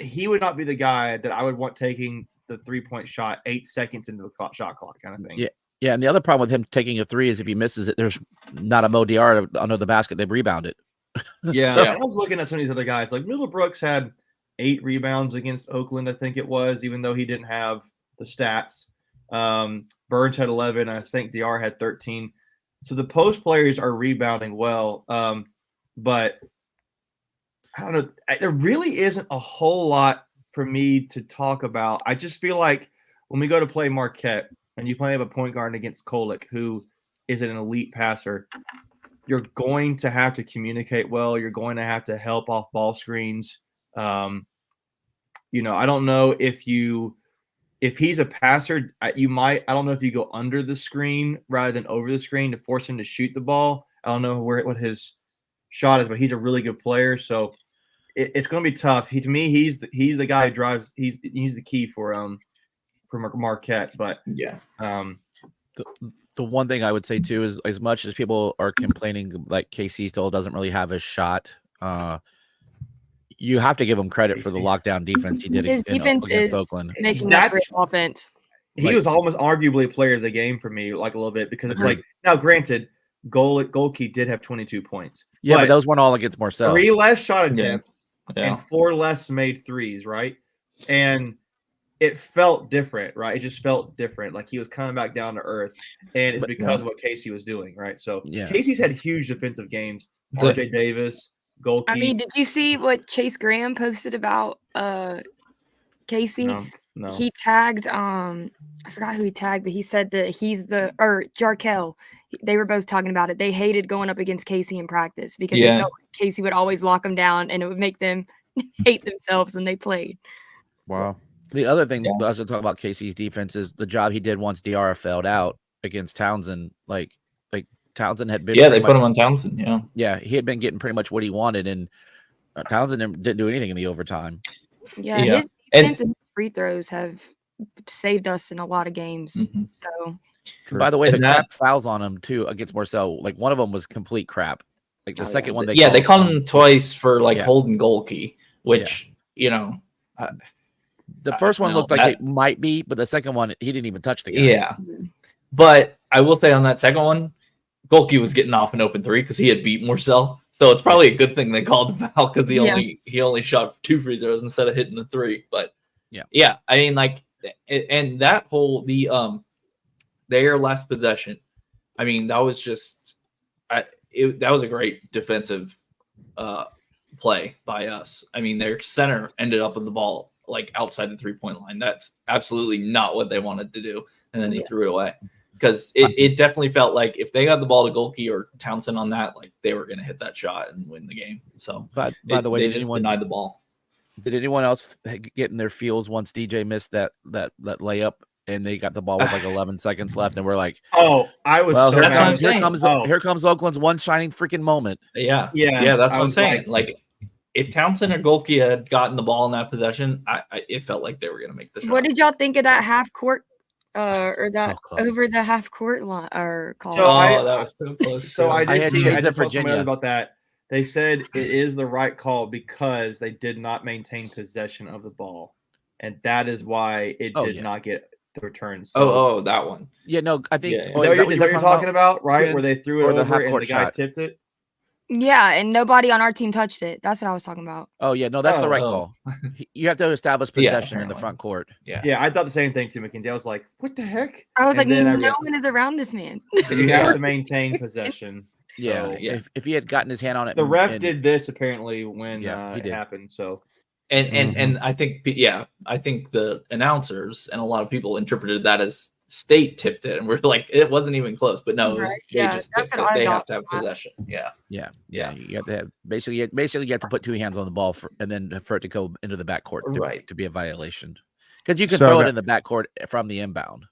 he would not be the guy that I would want taking the 3-point shot 8 seconds into the shot clock kind of thing. Yeah. Yeah. And the other problem with him taking a 3 is if he misses it, there's not a Mo Diarra under the basket. They've rebounded. Yeah. So, I was looking at some of these other guys. Like Middlebrooks had 8 rebounds against Oakland, I think it was, even though he didn't have the stats. Burns had 11. I think Diarra had 13. So the post players are rebounding well. But I don't know. There really isn't a whole lot for me to talk about. I just feel like when we go to play Marquette and you play a point guard against Kolick, who is an elite passer, you're going to have to communicate well. You're going to have to help off ball screens. I don't know if he's a passer, you might. I don't know if you go under the screen rather than over the screen to force him to shoot the ball. I don't know what his shot is, but he's a really good player. So it's going to be tough. To me, he's the guy who drives. He's the key for Marquette. But yeah, the one thing I would say too is, as much as people are complaining like KC still doesn't really have a shot, you have to give him credit for the lockdown defense he did against Oakland. Making that great offense. He was almost arguably player of the game for me, like a little bit, because it's like, now granted, Golke did have 22 points. Yeah, but those weren't all against Marcel. 3 less shot attempts and 4 less made threes, right? And it felt different, right? It just felt different. Like he was coming back down to earth, and it's because of what Casey was doing, right? So Casey's had huge defensive games. RJ Davis, Golke. I mean, did you see what Chase Graham posted about Casey? No. He tagged I forgot who he tagged, but he said that Jarkel. They were both talking about it. They hated going up against Casey in practice because they felt like Casey would always lock them down, and it would make them hate themselves when they played. Wow. The other thing I was going to talk about Casey's defense is the job he did once Diarra failed out against Townsend. Like Townsend had been. Yeah, they put him on Townsend. Yeah. Yeah, he had been getting pretty much what he wanted, and Townsend didn't do anything in the overtime. Yeah. His defense and his free throws have saved us in a lot of games. Mm-hmm. So. True. By the way, the crap fouls on him too against Marcel. Like one of them was complete crap. Like the second one, they called him twice for holding Golke, which the first one looked like it might be, but the second one he didn't even touch the guy. Yeah, but I will say on that second one, Golke was getting off an open 3 because he had beat Marcel, so it's probably a good thing they called the foul because he only shot 2 free throws instead of hitting the 3. But yeah, I mean and that whole their last possession, I mean, that was just that was a great defensive play by us. I mean, their center ended up with the ball outside the 3-point line. That's absolutely not what they wanted to do, and then he threw it away because it definitely felt like if they got the ball to Golke or Townsend on that, they were going to hit that shot and win the game. So, by the way, they just denied the ball. Did anyone else get in their feels once DJ missed that layup? And they got the ball with 11 seconds left, and we're like, "Oh, I was so mad." Here comes Oakland's one shining freaking moment. Yeah. That's what I'm saying. If Townsend or Golke had gotten the ball in that possession, it felt like they were going to make the shot. What did y'all think of that half court or that close. over the half court line or call. So I- that was so close. So too. I did had see. shades I of did talk to somebody Virginia. about that. They said it is the right call because they did not maintain possession of the ball, and that is why it did not get the return. So, that one. Yeah, no, I think. Yeah. Oh, is that what what you're talking about, right? Where Vince? they threw it Or the over and half-court the guy shot. tipped it. Yeah, and nobody on our team touched it. That's what I was talking about. Oh yeah, no, that's the right Oh. call. You have to establish Yeah, possession in the apparently. front court. Yeah. Yeah, I thought the same thing too, McKenzie. I was like, "What the heck?" I was And like, then I no realized- one is around this man. You have to maintain possession. Yeah, So, Yeah. If he had gotten his hand on it, the ref and- did this apparently when Yeah, he it did. happened. So And I think I think the announcers and a lot of people interpreted that as State tipped it, and we're like, it wasn't even close. But no, it was, Right, they yeah, just that's tipped what it. I They got have to have from that. possession. Yeah. yeah, you have to have basically you have to put two hands on the ball and then for it to go into the backcourt Right. to be a violation, because you can So throw it got- in the backcourt from the inbound.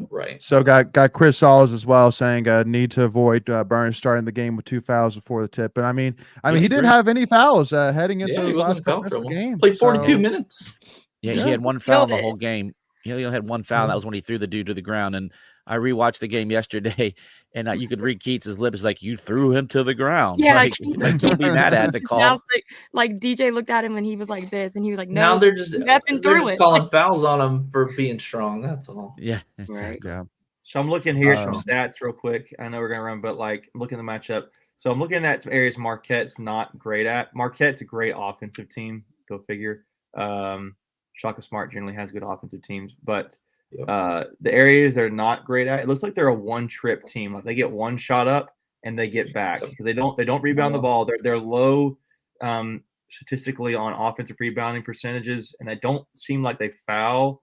Right. So got Chris Sauls as well saying need to avoid Burns starting the game with 2 fouls before the tip. But I mean Yeah, he didn't agree. have any fouls heading into Yeah, he his wasn't last in couple foul minutes of the trouble. game. Played 42 So- minutes. Yeah, Yeah. he had one foul in the Killed it. whole game. He only had one foul. Yeah. That was when he threw the dude to the ground. And I rewatched the game yesterday, and you could read Keats' lips like, "You threw him to the ground." Yeah, like, Keats- like don't be mad at the call. Now, like DJ looked at him when he was like this, and he was like, "No." Now they're just nothing through it. calling fouls on him for being strong. That's all. Yeah, Right. exactly. Yeah. So I'm looking here at some Um, stats real quick. I know we're gonna run, but like I'm looking at the matchup. So I'm looking at some areas Marquette's not great at. Marquette's a great offensive team. Go figure. Shaka Smart generally has good offensive teams, but Yep. the areas they're not great at, it looks like they're a one-trip team. Like they get one shot up and they get back because they don't rebound the ball. They're low statistically on offensive rebounding percentages, and they don't seem like they foul.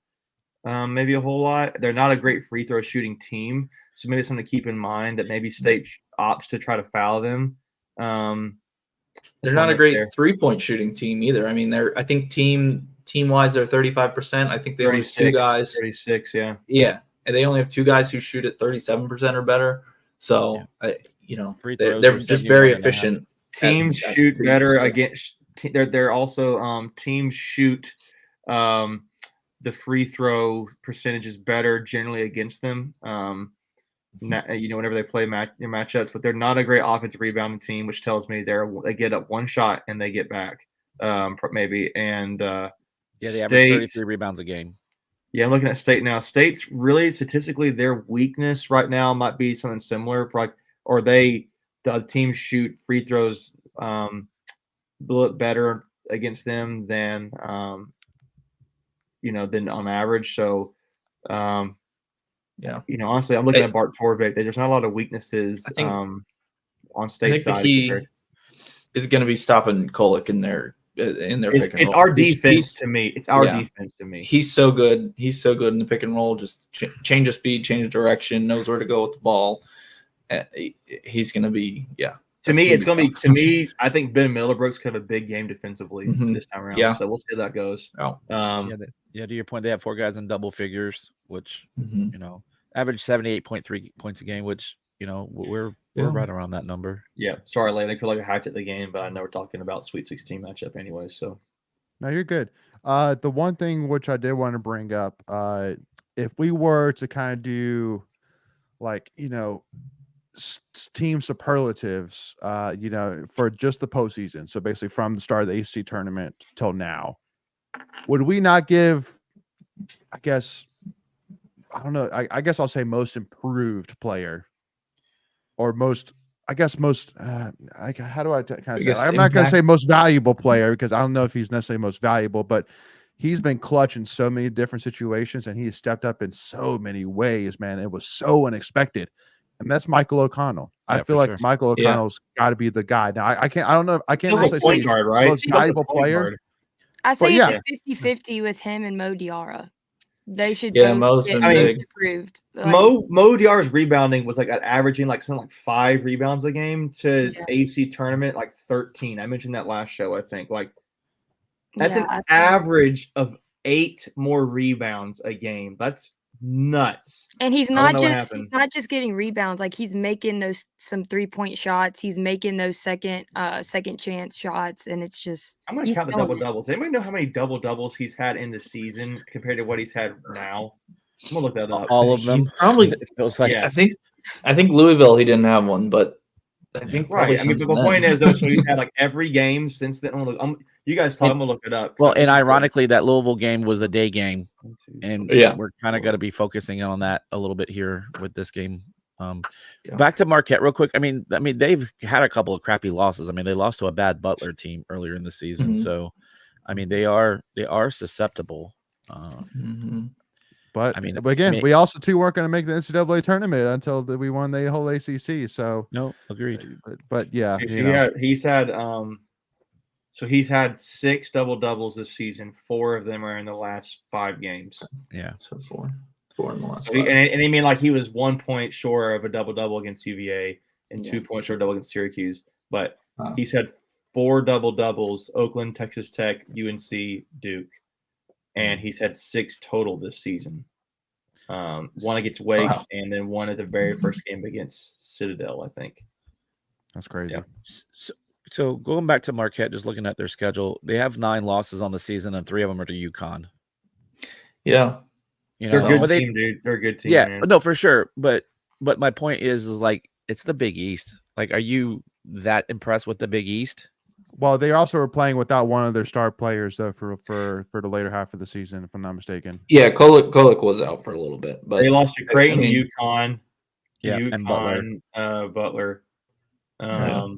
Maybe a whole lot. They're not a great free throw shooting team, so maybe it's something to keep in mind that maybe State opts to try to foul them. They're not a great 3-point shooting team either. I mean, I think team wise they're 35%. I think they only have 2 guys. 36, yeah. Yeah, and they only have 2 guys who shoot at 37% or better. So Free they're throws are just very 71.5. efficient. Teams at shoot free better throws. against. They're also teams shoot the free throw percentages better generally against them. Whenever they play matchups, but they're not a great offensive rebounding team, which tells me they get up one shot and they get back, maybe. And Yeah, they average State, 33 rebounds a game. yeah, I'm looking at State now. State's really statistically their weakness right now might be something similar, or the teams shoot free throws a little better against them than than on average. So honestly, I'm looking at Bart Torvik. There's not a lot of weaknesses I think- on I State think the side. key is going to be stopping Kolek in their pick and It's roll. our He's- defense to me. It's our Yeah. defense to me. He's so good. He's so good in the pick and roll. Just change of speed, change of direction, knows where to go with the ball. He's going to be, To me, it's going to be. To me, I think Ben Middlebrook's kind of a big game defensively Mhm. this time around. Yeah. So we'll see how that goes. Oh. Yeah, to your point, they have 4 guys in double figures, which Mhm. average 78.3 points a game, which we're right around that number. Yeah. Sorry, Lane. I feel like I hacked at the game, but I know we're talking about Sweet 16 matchup anyway. So No, you're good. The one thing which I did want to bring up, if we were to kind of do like, team superlatives, for just the postseason. So basically from the start of the ACC tournament till now, would we not give, I guess, I don't know. I guess I'll say most improved player or most, how do I kind of say Biggest that? I'm not going to impact. say most valuable player because I don't know if he's necessarily most valuable, but he's been clutch in so many different situations and he has stepped up in so many ways, man. It was so unexpected. And that's Michael O'Connell. I feel for like sure. Michael O'Connell's got to be the guy. Now, I don't know. I can't he's also a necessarily point say guard, right? most He's also a valuable point player. guard. I say yeah. it's a 50-50 with him and Mo Diarra. They should Yeah, both Mo's get been big. improved. Mo Diarra's rebounding was averaging something like 5 rebounds a game to Yeah. AC tournament 13. I mentioned that last show. I think that's Yeah, an I think- average of 8 more rebounds a game. That's nuts. And he's I don't not know what just happened. he's not just getting rebounds, like he's making some 3-point shots, he's making those second chance shots, and it's just I'm gonna he's count the killing double it. doubles. Anybody know how many double doubles he's had in the season compared to what he's had now? I'm gonna look that up. All of them. Probably. It feels like Yeah. I think Louisville he didn't have one, but I think probably Right. I mean, since but the then. point is though, so he's had like every game since then. You guys talk. I'm gonna look it up. well, and ironically, that Louisville game was a day game, and Yeah. we're kind of got to be focusing on that a little bit here with this game. Yeah. Back to Marquette real quick. I mean, they've had a couple of crappy losses. I mean, they lost to a bad Butler team earlier in the season, Mhm. so I mean, they are susceptible. Mhm. But I mean, we also too weren't going to make the NCAA tournament until we won the whole ACC. So no, agreed. but yeah, he's had 6 double-doubles this season. 4 of them are in the last 5 games. Yeah. So 4 in the last. So and he mean like he was 1 point short of a double-double against UVA and 2 points short of a double against Syracuse. But he's had 4 double-doubles: Oakland, Texas Tech, UNC, Duke, and he's had 6 total this season. 1 against Wake, and then 1 at the very first game against Citadel, I think. that's crazy. Yeah. So going back to Marquette, just looking at their schedule, they have 9 losses on the season, and 3 of them are to UConn. Yeah. You They're know, a good team, dude. They're a good team. Yeah, man. no, for sure. But my point is like it's the Big East. Like, are you that impressed with the Big East? Well, they also were playing without one of their star players though for the later half of the season, if I'm not mistaken. Yeah, Kolick was out for a little bit, but They lost to Creighton, I mean, UConn, and Butler. Butler, Yeah.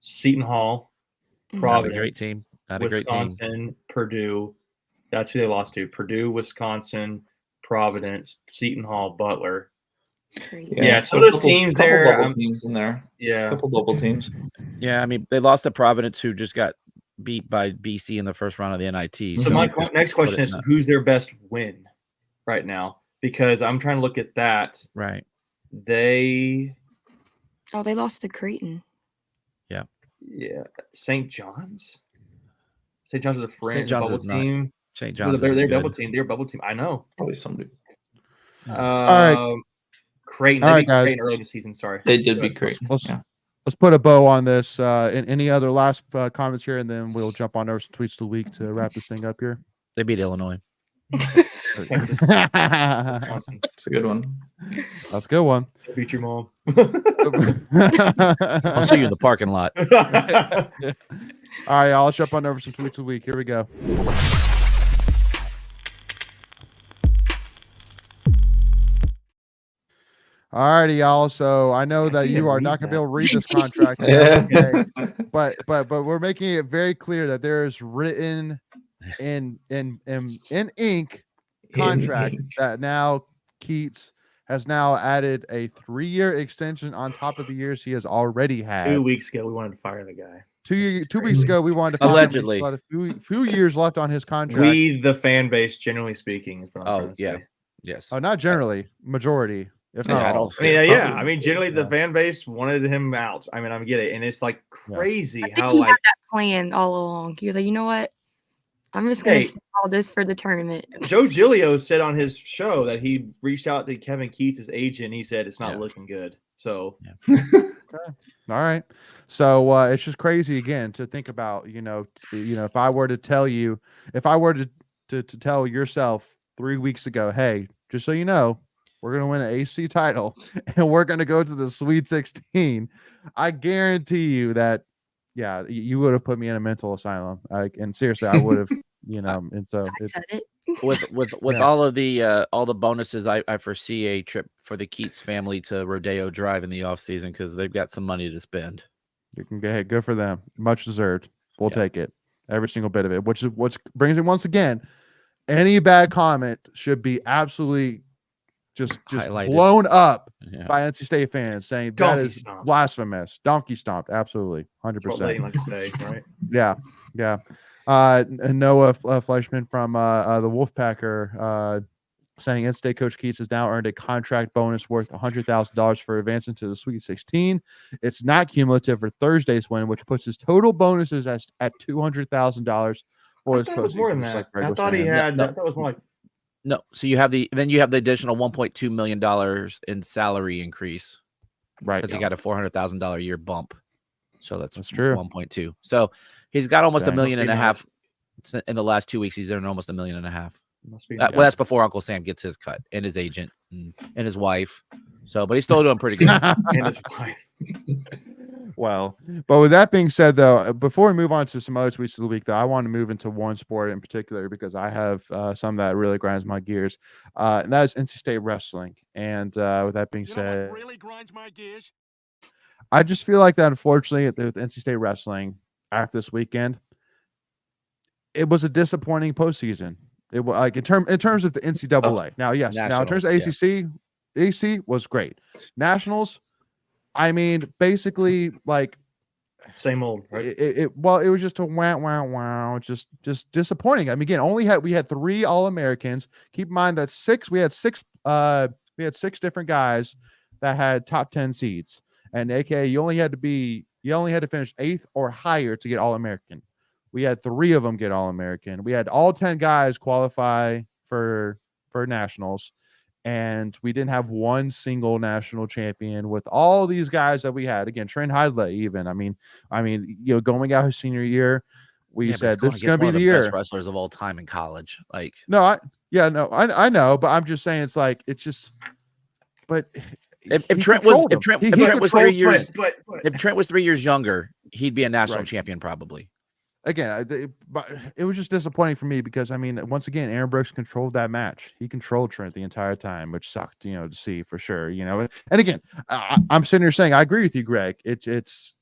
Seton Hall, Mhm. Providence, Not a great team. Not a great team. Wisconsin, Purdue. That's who they lost to. Purdue, Wisconsin, Providence, Seton Hall, Butler. Crazy. Yeah, so those teams there, Bubble teams in there. Yeah. Couple bubble teams. Yeah, I mean they lost to Providence, who just got beat by BC in the first round of the NIT. So my just next put question it is, in who's their best win right now? Because I'm trying to look at that. right. They lost to Creighton. Yeah, St. John's. St. John's is a friend St. John's bubble is not- team. St. John's. They're isn't double good. team. They're bubble team. I know. Probably somebody. right. Creighton. All They right, beat guys. Creighton early this season. Sorry. They did Go beat ahead. Creighton. Let's Yeah. let's put a bow on this. And any other last comments here, and then we'll jump on over some tweets of the week to wrap this thing up here. They beat Illinois. Texas, That's Wisconsin. It's a good one. a good one. They beat your mom. I'll see you in the parking lot. All right, I'll jump on over some tweets of the week. Here we go. All righty, y'all. So I know that you are not going to be able to read this contract, Yeah. but we're making it very clear that there is written in ink contract that now Keats has now added a 3-year extension on top of the years he has already had. 2 weeks ago, we wanted to fire the guy. 2 weeks ago, we wanted to fire him. Allegedly. He's got a few years left on his contract. We, the fan base, generally speaking, is what I'm trying to yeah. say. Yes. Oh, not generally, majority, if Yeah, not I all. don't I mean, Probably. yeah. I mean, generally, the fan base wanted him out. I mean, I get it, and it's like crazy I think how he like had that plan all along. He was like, you know what? I'm just gonna Hey. save all this for the tournament. Joe Giglio said on his show that he reached out to Kevin Keats' agent. And he said it's not Yeah. looking good. So All right. So it's just crazy again to think about, if I were to tell you, if I were to tell yourself 3 weeks ago, hey, just so you know, we're going to win an AC title and we're going to go to the Sweet 16. I guarantee you that, yeah, you would have put me in a mental asylum. And seriously, I would have, and so I said it. With Yeah. all the bonuses, I foresee a trip for the Keats family to Rodeo Drive in the off season because they've got some money to spend. you can go ahead. Good for them. Much deserved. We'll Yeah. take it. Every single bit of it, which brings me once again, any bad comment should be absolutely just Highlighted. blown up Yeah. by NC State fans saying that Donkey is stomped. blasphemous. Donkey stomped. Absolutely. that's what Layton 100%. likes to say, right? Yeah. Yeah. And Noah Fleischman from the Wolfpacker saying NC State coach Keats has now earned a contract bonus worth $100,000 for advancing to the Sweet 16. It's not cumulative for Thursday's win, which puts his total bonuses at $200,000 for I his thought it was more postseason, than just that. like Greg I was thought he saying. had. No. I thought it was more like. No, so you have the additional $1.2 million in salary increase Right. because he got a $400,000 a year bump. So that's true. 1.2. So he's got almost Dang. $1.5 million Must be in the last 2 weeks. He's earned almost $1.5 million. Must be. Well, that's before Uncle Sam gets his cut and his agent and his wife. So, but he's still doing pretty good. and his wife. Well, but with that being said, though, before we move on to some other tweets of the week, though, I want to move into one sport in particular because I have some that really grinds my gears, and that is NC State wrestling. And with that being said, really grinds my gears? I just feel like that, unfortunately, with NC State wrestling after this weekend, it was a disappointing postseason. It was like in terms of the NCAA. Now, yes, now in terms of ACC, AC was great. Nationals, I mean, basically, like same old, right? It was just a wow, just disappointing. I mean, again, we had 3 All-Americans. Keep in mind that we had six different guys that had top 10 seeds, and AKA you only had to finish 8th or higher to get All-American. We had 3 of them get All-American. We had all 10 guys qualify for nationals, and we didn't have one single national champion with all these guys that we had. Again, Trent Hidlay, even. I mean, going out his senior year, we said this is going to be the year. Best wrestlers of all time in college. Like, I know, but I'm just saying but if Trent was 3 years, if Trent was 3 years younger, he'd be a national champion probably. Again, it was just disappointing for me because, I mean, once again, Aaron Brooks controlled that match. He controlled Trent the entire time, which sucked, to see for sure, And again, I'm sitting here saying I agree with you, Greg. It's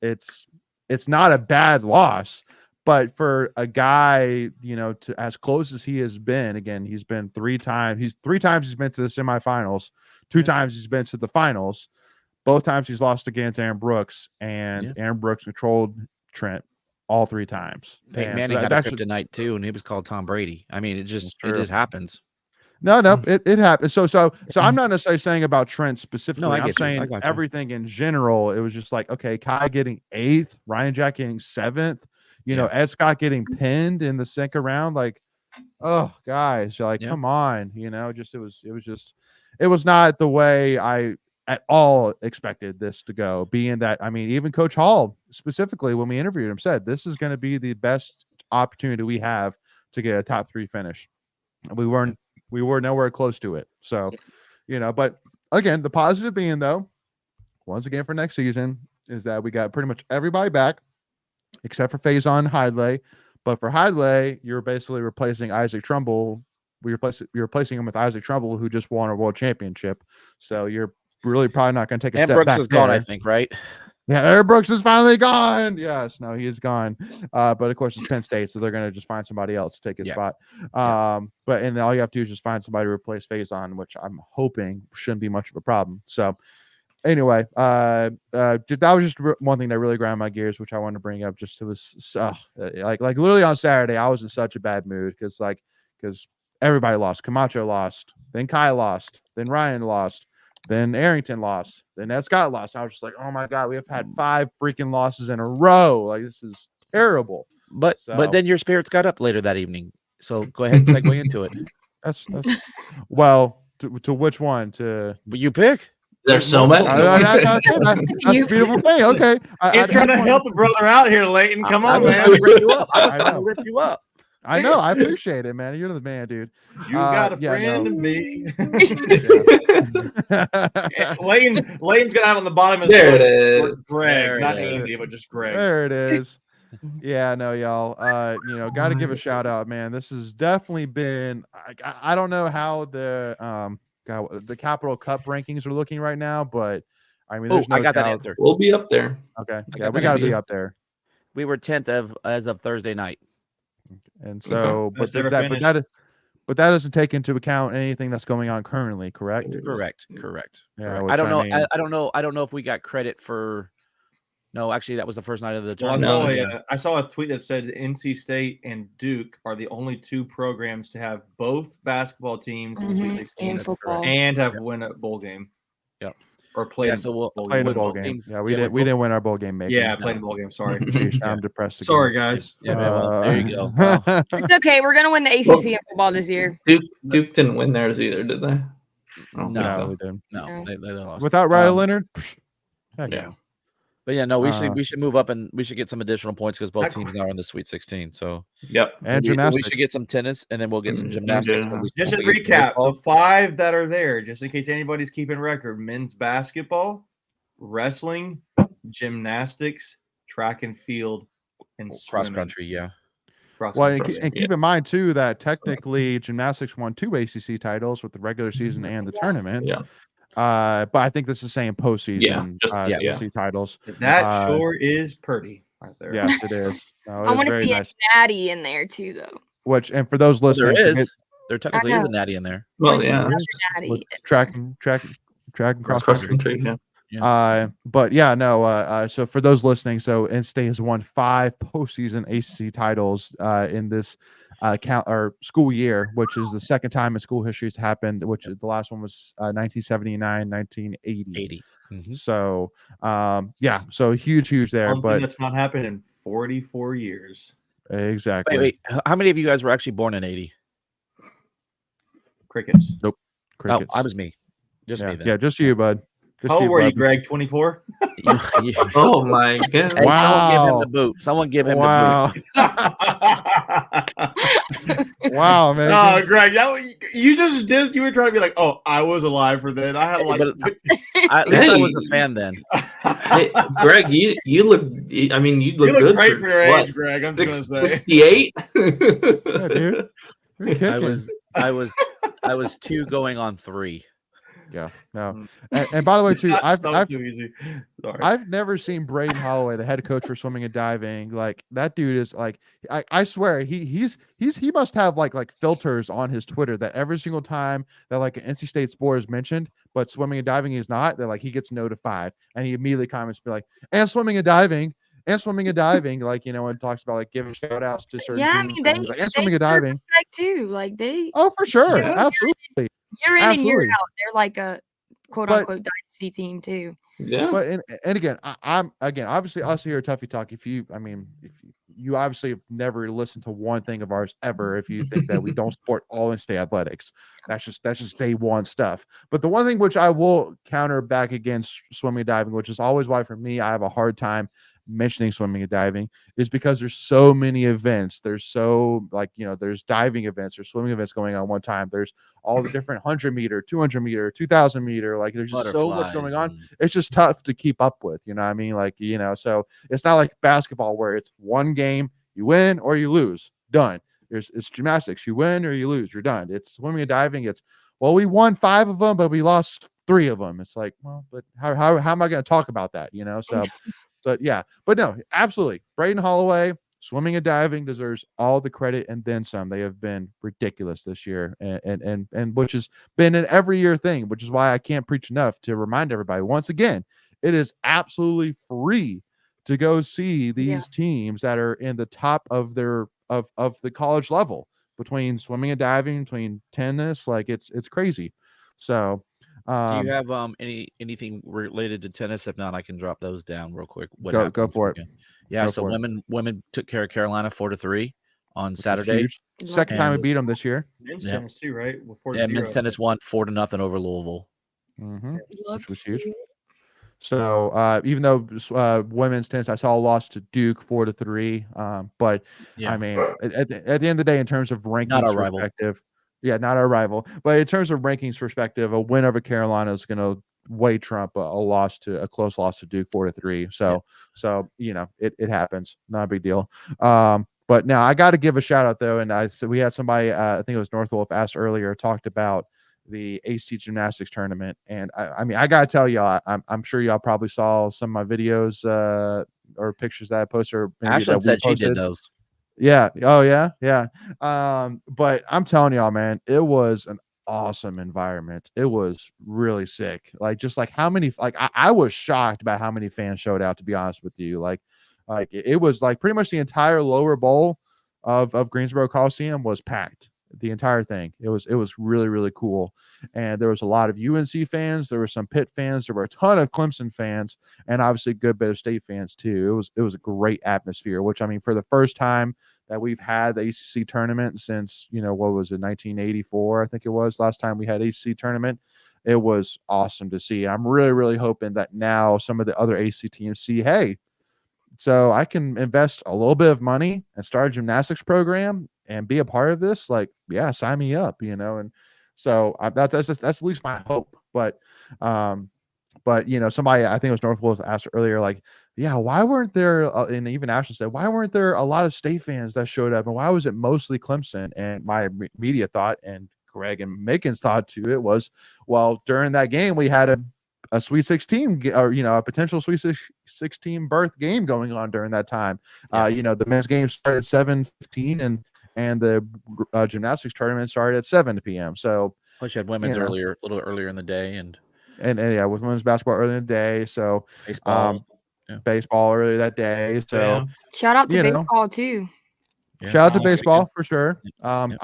not a bad loss, but for a guy, to as close as he has been, again, he's been 3 times. He's been to the semifinals. 2 times he's been to the finals. Both times he's lost against Aaron Brooks, and Aaron Brooks controlled Trent all 3 times. Peyton Manning had a kryptonite too, and he was called Tom Brady. I mean, it just happens. No, it happens. So I'm not necessarily saying about Trent specifically. No, I'm saying everything in general. It was just like, okay, Kai getting 8th, Ryan Jack getting 7th, Ed Scott getting pinned in the second round. Like, oh, guys, you're like, come on, it was not the way I at all expected this to go, being that, I mean, even Coach Hall specifically, when we interviewed him, said this is going to be the best opportunity we have to get a top 3 finish. We were nowhere close to it. So, but again, the positive being, though, once again for next season, is that we got pretty much everybody back except for Faison Hidlay. But for Hidlay, you're basically replacing Isaac Trumbull. You're replacing him with Isaac Trumbull, who just won a world championship. So you're really probably not going to take a step Brooks back. Is gone, I think, right? Yeah, Aaron Brooks is finally gone. Yes, no, he is gone. But of course, it's Penn State, so they're going to just find somebody else to take his spot. But all you have to do is just find somebody to replace Faison, which I'm hoping shouldn't be much of a problem. So anyway, that was just one thing that really ground my gears, which I wanted to bring up. Just it was like literally on Saturday, I was in such a bad mood because everybody lost. Camacho lost, then Kai lost, then Ryan lost. Then Arrington lost. Then Ed Scott lost. I was just like, oh my God, we have had 5 freaking losses in a row. Like, this is terrible. But then your spirits got up later that evening. So go ahead and segue into it. That's well, to which one? But you pick. There's so many. That's a beautiful thing. Okay. He's trying to help a brother out here, Leighton. Come on, man. I was trying to lift you up. I know. I appreciate it, man. You're the man, dude. You got a friend in me. Leighton's gonna have on the bottom of there it is. Greg, not Andy, but just Greg. There it is. Yeah, no, y'all. Got to give a shout out, man. This has definitely been. I don't know how the Capital Cup rankings are looking right now, but I mean, there's no I got doubt. that answer. We'll be up there. Okay, yeah, we got to be up there. We were 10th as of Thursday night. And so, but that doesn't take into account anything that's going on currently, correct? Correct. Yeah, I don't know. I don't know if we got credit for. No, actually, that was the first night of the tournament. I saw a tweet that said NC State and Duke are the only 2 programs to have both basketball teams in the Sweet 16 and football and have won a bowl game. Yep. Or played in a bowl game. Yeah, we didn't win our bowl game. Played a bowl game. Sorry, I'm depressed. Again. Sorry, guys. There you go. Wow. It's okay. We're gonna win the ACC in football this year. Duke didn't win theirs either, did they? No, we didn't. No, they lost. Without Riley Leonard. Yeah. But yeah, no, we should move up and we should get some additional points because both That- teams are in the Sweet 16. So Yep. And we gymnastics. should get some tennis and then we'll get some gymnastics. Yeah. but we Just still in get some recap, baseball. the 5 that are there, just in case anybody's keeping record: men's basketball, wrestling, gymnastics, track and field, and cross swimming. country. Yeah. Cross Well, country. and keep in mind too that technically gymnastics won 2 ACC titles with the regular season and the tournament. Yeah. But I think this is saying postseason ACC titles. That sure is pretty right there. Yes, it is. No, I want to very see nice. a natty in there too, though. Which, and for those Well, listening, there is. There technically is know. a natty in there. Well, Where's yeah. the natty? with track and cross Cross country. country. Yeah. But yeah, no. So for those listening, so N-State has won 5 postseason ACC titles in this school year, which is the second time in school history it's happened. Which the last one was 1979, 1980. 80. Mm-hmm. So yeah, so huge there. Something But that's not happened in 44 years. exactly. Wait. How many of you guys were actually born in 80? Crickets. Crickets. Oh, I was me. Just yeah, me then. yeah, just you, bud. Just How old were you, bud. Greg? 24? Oh my god. Hey, Wow. Someone give him Wow. Oh, Wow, man. Greg, you were trying to be like, oh, I was alive for then. I had like. the boot. At least I was a Hey. fan then. Hey, Greg, you look. I mean, you look you look good great for your what, age, Greg. I'm just gonna say. 68. Yeah, dude. You're I kicking. I was 2 going on 3. Yeah, no. And by the way, too, That's I've too easy. Sorry. I've never seen Braden Holloway, the head coach for swimming and diving. Like that dude is like, I swear he must have like filters on his Twitter that every single time that like an NC State sport is mentioned, but swimming and diving is not, that like he gets notified and he immediately comments be like, and swimming and diving, like, you know, and talks about like giving shout outs to certain Yeah, I teams. mean, they, and he's like, and swimming they and diving. respect too. Like they, Oh, for sure. Yeah. Absolutely. year in and year absolutely. out, they're like a quote But- unquote dynasty team too. Yeah. But and again, I'm obviously us here at Tuffy Talk. If you obviously have never listened to one thing of ours ever, if you think that we don't support all in-state athletics, that's just day one stuff. But the one thing which I will counter back against swimming and diving, which is always why for me I have a hard time mentioning swimming and diving, is because there's so many events. There's so there's diving events or swimming events going on one time. There's all the different 100 meter, 200 meter, 2000 meter. Like there's just so much going on. It's just tough to keep up with, you know what I mean? Like, so it's not like basketball where it's one game, you win or you lose, done. It's gymnastics, you win or you lose, you're done. It's swimming and diving. It's, well, we won 5 of them, but we lost 3 of them. It's like, well, but how am I going to talk about that? So, but yeah, but no, absolutely. Braden Holloway, swimming and diving, deserves all the credit and then some. They have been ridiculous this year, and which has been an every year thing, which is why I can't preach enough to remind everybody once again, it is absolutely free to go see these teams that are in the top of their of the college level, between swimming and diving, between tennis. Like it's crazy. So do you have anything related to tennis? If not, I can drop those down real quick. Go for it. Yeah, Go so for it. women took care of Carolina 4-3 on Which is Saturday. huge. Second time we beat them this year. Men's Yeah. tennis too, right? Yeah, men's tennis won 4-0 over Louisville. Mm-hmm. Love Which was to huge. see it. So even though women's tennis, I saw a loss to Duke 4-3. But Yeah. I mean, at the end of the day, in terms of rankings Not our rival. perspective, not our rival. But in terms of rankings perspective, a win over Carolina is going to way trump a close loss to Duke 4-3. So it happens, not a big deal. But now I got to give a shout out though, and we had somebody, I think it was Northwolf, asked earlier, talked about the AC Gymnastics tournament, and I mean I gotta tell y'all, I'm sure y'all probably saw some of my videos or pictures that I posted. Or maybe Ashlyn that we said she posted. did those. Yeah. Oh yeah. Yeah. But I'm telling y'all, man, it was an awesome environment. It was really sick. Like just like how many, like I was shocked by how many fans showed out, to be honest with you. Like it was like pretty much the entire lower bowl of Greensboro Coliseum was packed. The entire thing. It was really, really cool. And there was a lot of UNC fans. There were some Pitt fans. There were a ton of Clemson fans, and obviously a good bit of State fans too. It was a great atmosphere, which I mean, for the first time that we've had the ACC tournament since, what was it, 1984, I think it was last time we had ACC tournament. it was awesome to see. I'm really, really hoping that now some of the other AC teams see, hey, so I can invest a little bit of money and start a gymnastics program and be a part of this. Like, yeah, sign me up, And so that's at least my hope. But somebody, I think it was Northwolf, asked earlier, like, yeah, why weren't there? And even Ashton said, why weren't there a lot of state fans that showed up, and why was it mostly Clemson? And my media thought, and Greg and Macon's thought to it was, well, during that game we had a Sweet 16 or a potential Sweet 16 berth game going on during that time. The men's game started at 7:15 and the gymnastics tournament started at 7 p.m. So plus you had women's a little earlier in the day, and with women's basketball earlier in the day. So baseball earlier that day. So shout out to baseball too. Yeah. Shout out to baseball for sure. I'm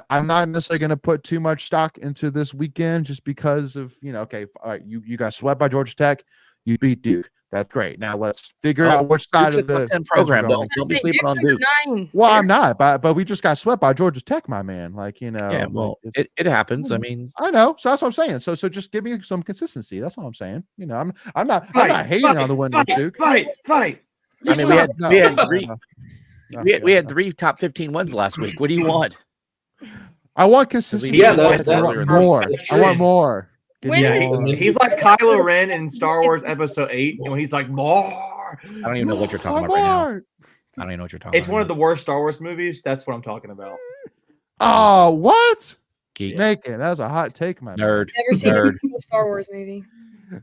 not necessarily going to put too much stock into this weekend just because of you got swept by Georgia Tech, you beat Duke. That's great. Now let's figure out which side of the program. Don't be sleeping on Duke. Well, I'm not, but we just got swept by Georgia Tech, my man. Yeah, well, it happens. I mean, I know. So that's what I'm saying. So just give me some consistency. That's all I'm saying. I'm not hating on the win with Duke. Fight. I mean, we had 3 top 15 wins last week. What do you want? I want consistency. Yeah, I want more. I want more. He's like Kylo Ren in Star Wars Episode 8 when he's like, more. I don't even know what you're talking about right now. I don't even know what you're talking about. It's one of the worst Star Wars movies. That's what I'm talking about. Oh, what? Geek. Naked. That was a hot take, man. Nerd. Never seen a Star Wars movie.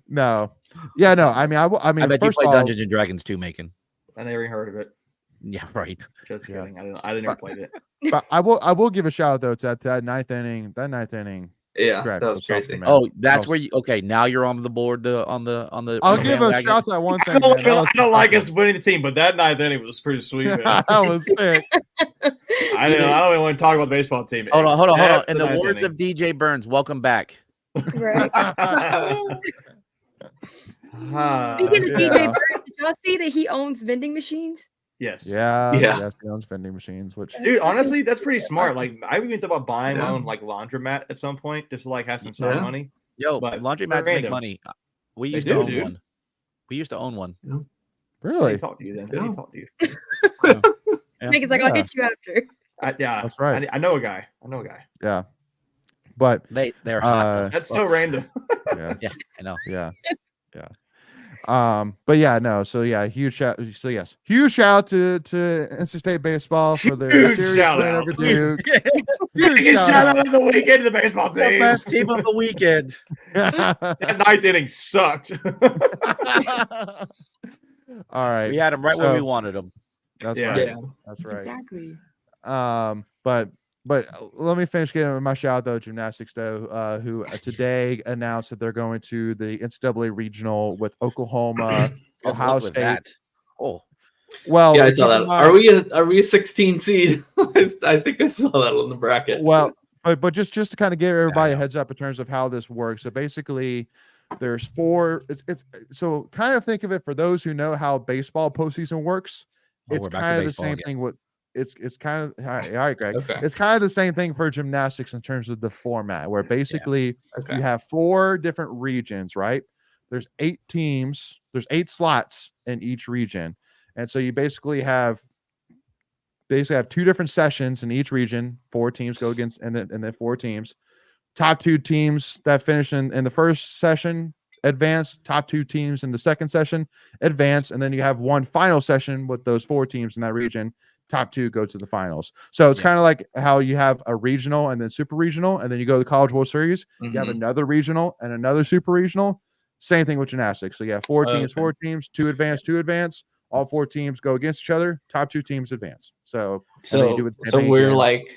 No. Yeah, no. I bet you play Dungeons and Dragons too, Macon. I never even heard of it. Yeah, right. Just kidding. I didn't ever play it. But I will give a shout out though to that ninth inning. That ninth inning. Yeah, that was crazy. Oh, that's where you. Okay, now you're on the board. On the. I'll give a shout to that one thing. I don't like us winning the team, but that ninth inning was pretty sweet. Man. That was sick. I don't even want to talk about the baseball team. Hold on. In the words of DJ Burns, welcome back. Right. Speaking of DJ Burns, did y'all see that he owns vending machines? Yes. Yeah. Yes, he owns vending machines. Which, dude, honestly, that's pretty smart. Like, I even thought about buying my own laundromat at some point, just to have some side money. Yo, but laundromats make money. We used to own one. We used to own one. Really? I talk to you then. I talk to you. Megan's like, I'll hit you after. That's right. I know a guy. Yeah. But they're hot. That's so random. Yeah, I know. Yeah. But yeah, no. So yeah, huge shout. So yes, huge shout out to NC State baseball for their series win over Duke. Huge shout out of the weekend to the baseball team. The best team of the weekend. That ninth inning sucked. All right, we had them right where we wanted them. That's right. Yeah. That's right. Exactly. But let me finish getting my shout out though, Gymnastics though, who today announced that they're going to the NCAA regional with Oklahoma, Ohio State. That. Oh, well, yeah, I saw that. Are we a 16 seed? I think I saw that on the bracket. Well, but just to kind of give everybody a heads up in terms of how this works. So basically, there's 4. It's so kind of think of it for those who know how baseball postseason works. It's kind of the same thing with. It's kind of all right, Greg. Okay. It's kind of the same thing for gymnastics in terms of the format, where basically you have 4 different regions, right? There's 8 teams, there's 8 slots in each region, and so you basically have 2 different sessions in each region. 4 teams go against, and then 4 teams. Top 2 teams that finish in the first session advance. Top 2 teams in the second session advance, and then you have one final session with those 4 teams in that region. Top 2 go to the finals. So it's kind of like how you have a regional and then super regional, and then you go to the College World Series. You have another regional and another super regional. Same thing with gymnastics. So you have 4 teams, 4 teams, 2 advance. All 4 teams go against each other. Top 2 teams advance. So we're like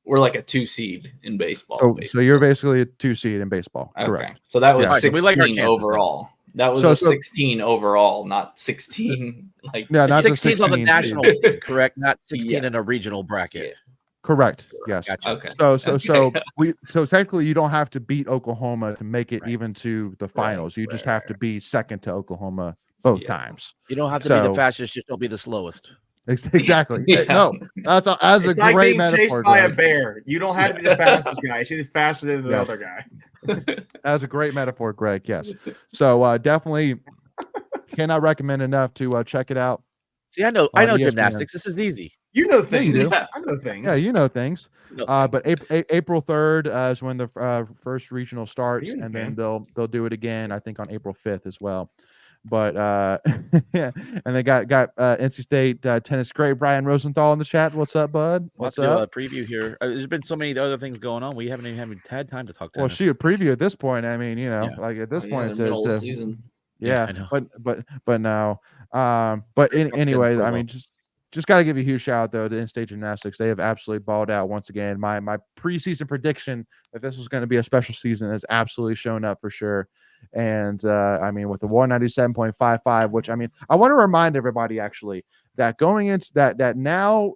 a 2 seed in baseball. So you're basically a 2 seed in baseball. Okay. Correct. So that was 16 we like our chances, overall. That was 16 overall, not 16. Not 16 on the national seed, correct? Not 16 in a regional bracket. Yeah. Correct. Yes. Gotcha. Okay. So technically you don't have to beat Oklahoma to make it even to the finals. You just have to be second to Oklahoma both times. You don't have to be the fastest, just don't be the slowest. Exactly. No, that's a it's like great being metaphor. Chased by a bear. You don't have to be the fastest guy. You should be faster than the other guy. That was a great metaphor, Greg. Yes. So definitely cannot recommend enough to check it out. See, I know ESPN. gymnastics. This is easy. You know Yeah, things. you do. I know things. Yeah, you know things. No, But April 3rd is when the first regional starts, Really, and then man. they'll do it again. I think on April 5th as well. But yeah, and they got NC State tennis great Brian Rosenthal in the chat. What's up, bud? we'll have What's to do up? a preview here. There's been so many other things going on. We haven't even had time to talk Well, tennis. shoot, preview at this point. I mean, Yeah. like at this point, they're middle of it's season. Yeah, yeah, I know. but no. But anyway, I polo. mean, just got to give you a huge shout out though to In-State Gymnastics. They have absolutely balled out once again. My preseason prediction that this was going to be a special season has absolutely shown up for sure. And I mean, with the 197.55, which I mean, I want to remind everybody actually that going into that now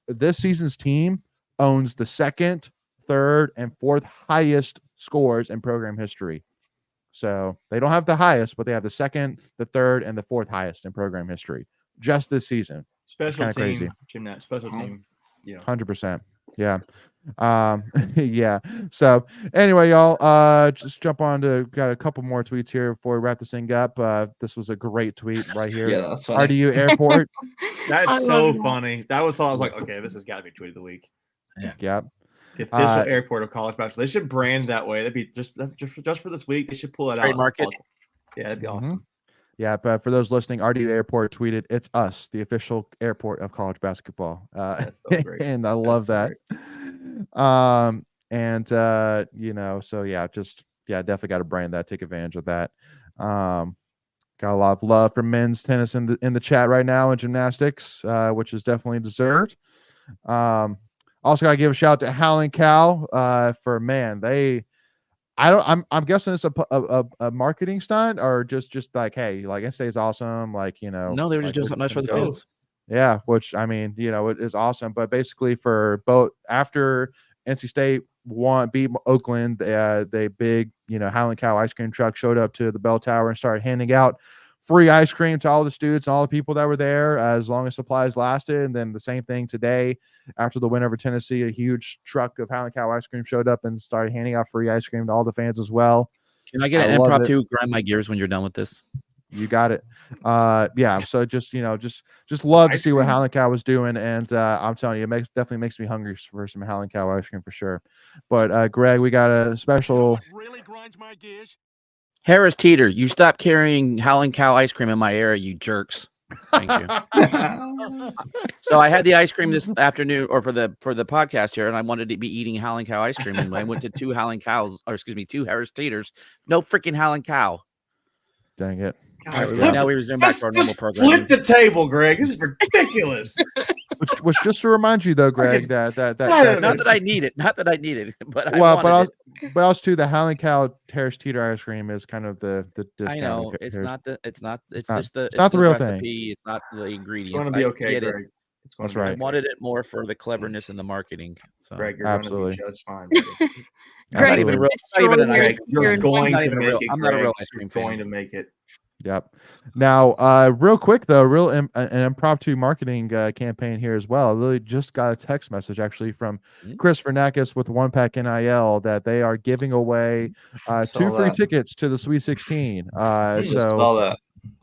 this season's team owns the second, third, and fourth highest scores in program history. So they don't have the highest, but they have the second, the third, and the fourth highest in program history just this season. Special kinda team, crazy. gymnast, special team. You know, 100%. Yeah. Yeah. So anyway, y'all, just jump on to got a couple more tweets here before we wrap this thing up. This was a great tweet right here. Yeah, that's funny. RDU Airport. that's I so love that. funny. That was all I was like, okay, this has got to be tweet of the week. Yep. The official airport of college basketball. They should brand that way. That'd be just for this week. They should pull it out. Trademark it. Yeah, that'd be Mhm. awesome. Yeah, but for those listening, RDU Airport tweeted, "It's us, the official airport of college basketball." That's so great. And I love That's that. So yeah, definitely got to brand that, take advantage of that. Got a lot of love for men's tennis in the chat right now and gymnastics, which is definitely deserved. Also gotta give a shout out to Howling Cow for I'm guessing it's a marketing stunt or just like, hey, like NC is awesome, like No, they were just like, doing something nice for the fans. yeah, which I mean, it is awesome. But basically, for both after NC State beat Oakland, they big Howling Cow ice cream truck showed up to the bell tower and started handing out free ice cream to all the students and all the people that were there as long as supplies lasted. And then the same thing today after the win over Tennessee, a huge truck of Howling Cow ice cream showed up and started handing out free ice cream to all the fans as well. Can I get an impromptu grind my gears when you're done with this? You got it. Yeah. So just love to see what Howling Cow was doing, and I'm telling you, it definitely makes me hungry for some Howling Cow ice cream for sure. But Greg, we got a special. Really grinds my gears. Harris Teeter, you stop carrying Howling Cow ice cream in my area, you jerks. Thank you. So I had the ice cream this afternoon, or for the podcast here, and I wanted to be eating Howling Cow ice cream, and I went to two Harris Teeters. No freaking Howling Cow. Dang it. Now we resume back to our normal program. Flip the table, Greg. This is ridiculous. Which just to remind you though, Greg, that not that I need it, but but also too, the Howling Cow Harris Teeter ice cream is kind of the I know it's not the real recipe, thing. it's not the ingredients. It's going to be okay, Greg. It's going That's to be right. I okay. wanted it more for the cleverness and the marketing. So. Greg, you're Absolutely. going to be just fine. Greg, even you real- destroyed not even an your- ice Greg, you're your- going not to even a make real- it. I'm not a real Greg. ice cream You're going fan. to make it. Yep. Now, real quick though, an impromptu marketing campaign here as well. I really just got a text message actually from Chris Vernakis with One Pack NIL that they are giving away 2 free tickets to the Sweet 16. So that.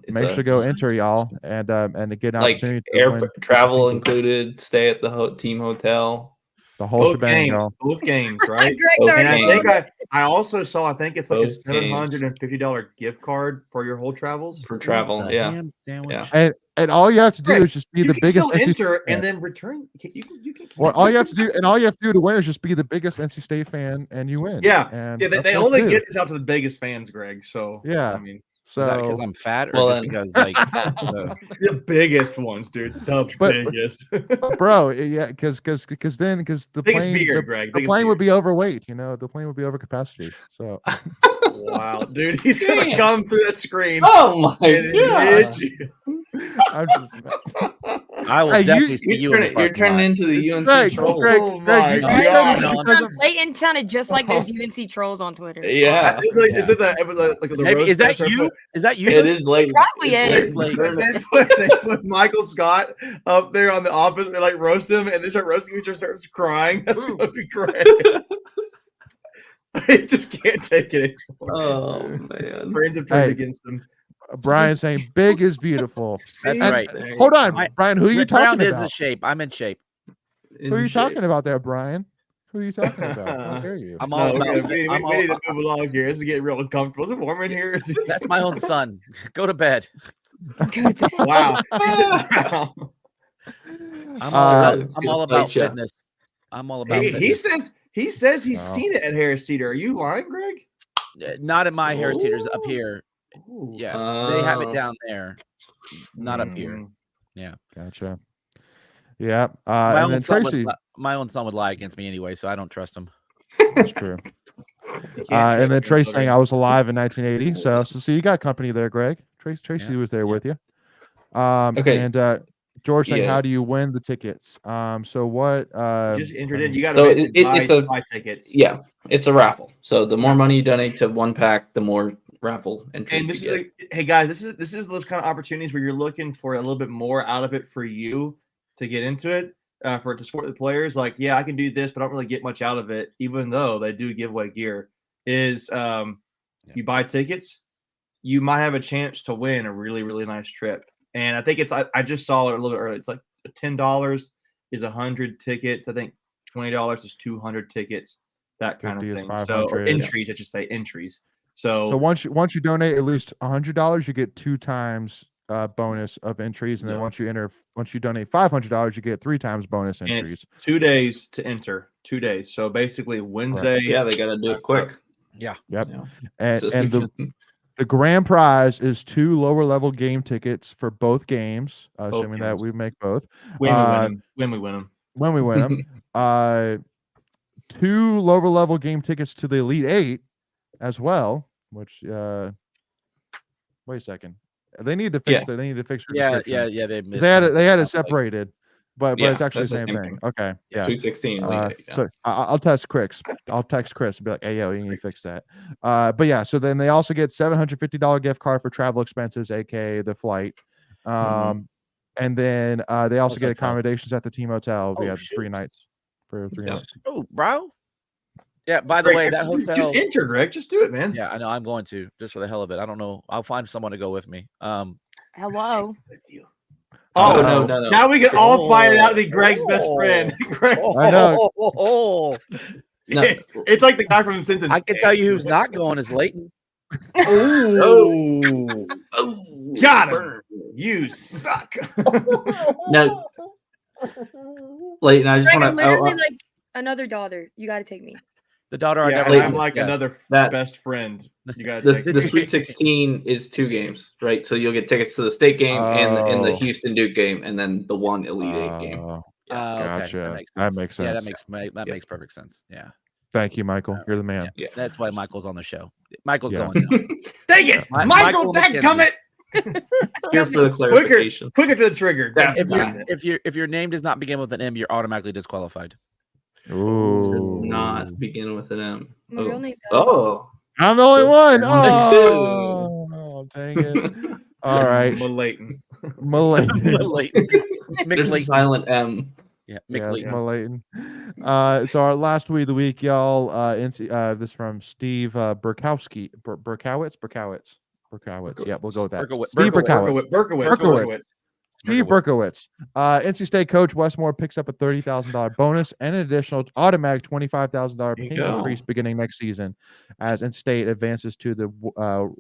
make sure to go enter y'all and to get an Like opportunity to win travel included, stay at the team hotel. the whole Both shebang, games, y'all. both games, right? Greg's Okay. And already I think I also saw. I think it's like a Both games. $750 gift card for your whole travels. For travel, The yeah. ham sandwich. Yeah. And all you have to do Greg, is just be you the can biggest still NC enter fan. and then return. You can. Well, all you have to do to win is just be the biggest NC State fan, and you win. Yeah. And Yeah, that's they what only you do. give this out to the biggest fans, Greg. So Yeah. I mean, So Is that because I'm fat, or Well, just then- because like the biggest ones, dude. The biggest. bro, yeah, because the Biggest plane, beard, the, Greg. the Biggest plane would beard. be overweight. The plane would be over capacity. So Wow, dude, he's gonna Damn. come through that screen Oh my and god! hit you. I'm just I will Hey, definitely see you in the You're parking turning lot. into the UNC Greg, troll. Greg, Oh Greg, my you God. said No, this no, because no. of- blatant sounded just like those UNC trolls on Twitter. Yeah, It's like, is it the Maybe, roast is that fest where you? Is that you? it is late. Probably It's is. late. they put Michael Scott up there on the office and they like roast him and they start roasting him. He starts crying. That's gonna be great. He just can't take it anymore. Oh His man. friends have turned Hey. against him. Brian saying big is beautiful. That's And- right. There you Hold on, go. Brian. Who are you Round talking is in about? shape. I'm in shape. Who are you talking about there, Brian? Who are you talking about? How dare you? I'm all No, about. we I'm need to all, move along here. This is getting real uncomfortable. Is it warm in here? that's my own son. Go to bed. Go to bed. Wow. He's sitting down. I'm all about Fight ya. fitness. I'm all about He fitness. says he's Wow. seen it at Harris Teeter. Are you lying, Greg? Not at my Harris Teeters up here. Ooh. Yeah, they have it Oh. down there, not up here. Mm. Gotcha. Yeah. My And own then son Tracy. my own son would lie against me anyway, so I don't trust him. That's true. You can't And then trust Tracy him, saying okay? I was alive in 1980. So you got company there, Greg. Tracy Yeah. was there Yeah. with you. Okay. And George saying, Yeah. how do you win the tickets? So what? Just entered in. You got to So basically it's a- buy tickets. Yeah, it's a raffle. So the more money you donate to one pack, the more raffle entries And this you is get. hey guys, this is those kind of opportunities where you're looking for a little bit more out of it for you to get into it, for it to support the players. Like, yeah, I can do this, but I don't really get much out of it, even though they do give away gear. You buy tickets, you might have a chance to win a really, really nice trip. And I think I just saw it a little bit early. It's like $10 is 100 tickets. I think $20 is 200 tickets, that kind of 50 is thing. So, or 500. entries, I should say entries. So once you donate at least $100, you get 2 times bonus of entries, and then once you donate $500, you get 3 times bonus and entries. it's 2 days to enter. 2 days. So basically Wednesday. Yeah, they got to do it quick. Yeah. Yep. Yeah. And, This and weekend. the grand prize is 2 lower level game tickets for both games, assuming that games. we make both. When we win them. When we win them. When we win them. 2 lower level game tickets to the Elite 8 as well, which wait a second. They need to fix Yeah. it. They need to fix your Yeah, description. yeah. They They had it missed separated, but Yeah, it's actually the that's same thing. Okay. Yeah. 216. So I'll text Chris. I'll text Chris and be like, "Hey, yo, you need to fix that." But yeah, so then they also get $750 gift card for travel expenses, aka the flight. And then they also get hotel. accommodations at the team hotel. Oh, We have shoot. 3 nights for 3 Yeah. nights. Oh, bro. Yeah. By the way, that hotel. Just enter, Greg. Just do it, man. Yeah, I know. I'm going to just for the hell of it. I don't know. I'll find someone to go with me. Hello. With you. Oh, Oh, no. now we can all find it out to be Greg's best friend. Greg. I know. Oh, No. It's like the guy from The Simpsons. I can tell you who's not going is Leighton. Oh, Oh, got him. burn. You suck. No, Leighton, I just Greg, want I'm to. literally like another daughter. You got to take me. The daughter I Yeah, never. and I'm liked. like Yes. another That- best friend. You got to take The Sweet 16 is 2 games, right? So you'll get tickets to the state game and the Oh. Houston Duke game, and then the one Elite 8 game. Oh, Okay, Gotcha. That makes That sense. makes Yeah, that sense. makes perfect sense. Yeah, Thank you, Michael. You're the man. Yeah. that's why Michael's on the show. Michael's Yeah. going. Down. Dang it, Mi- Michael, Michael dadgummit. Here for the clarification. Quicker to the trigger. Yeah. If your name does not begin with an M, you're automatically disqualified. Ooh. Does not begin with an M. My real name. Oh. I'm the only one. Two. Oh, dang it. All right. Malayton. Malay. Leighton. There's a McLeighton. silent M. Yeah, Yes, McLeighton. Malayton. So our last tweet of the week, y'all. This from Steve Berkowski. Berkowitz. Yeah, we'll go with that. Berkowitz. Steve Berkowitz. Berkowitz. Steve Berkowitz. NC State coach Westmore picks up a $30,000 bonus and an additional automatic $25,000 There you pay go. increase beginning next season as NC State advances to the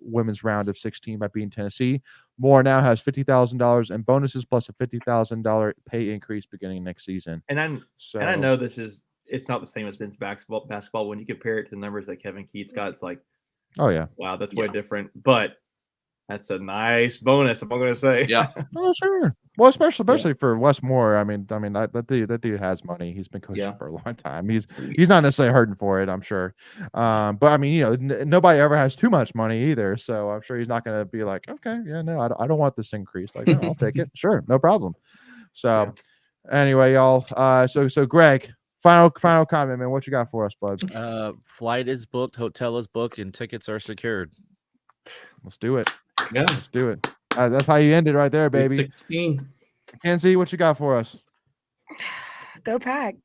women's round of 16 by beating Tennessee. Moore now has $50,000 in bonuses plus a $50,000 pay increase beginning next season. And So I know it's not the same as men's basketball. When you compare it to the numbers that Kevin Keats got, it's like, oh yeah. wow, that's way different. But that's a nice bonus. I'm not going to say. Yeah. Oh sure. Well, especially for Westmore. I mean, that dude has money. He's been coaching Yeah. for a long time. He's not necessarily hurting for it, I'm sure. But I mean, nobody ever has too much money either. So I'm sure he's not going to be like, okay, yeah, no, I don't want this increase. Like, no, I'll take it. Sure, no problem. So anyway, y'all. So Greg, final comment, man. What you got for us, bud? Flight is booked, hotel is booked, and tickets are secured. Let's do it. Yeah. Let's do it. That's how you end it right there, baby. 16. Kenzie, what you got for us? Go Pack.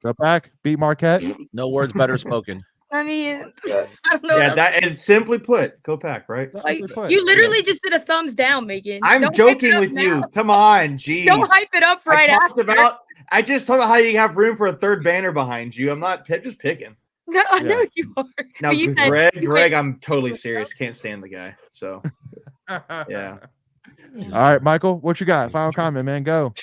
Go back, beat Marquette. No words better spoken. I mean, I don't know. Yeah, that is simply put. Go Pack, right? Like, Simply put, you literally just did a thumbs down, Megan. I'm Don't hype it joking up with you. now. Come on, jeez. Don't hype it up right after. I just talked about how you have room for a third banner behind you. I'm not just picking. No, I Yeah. know you are. Now, But you said Greg, I'm totally serious. Can't stand the guy. So, yeah. All right, Michael, what you got? Final comment, man. Go.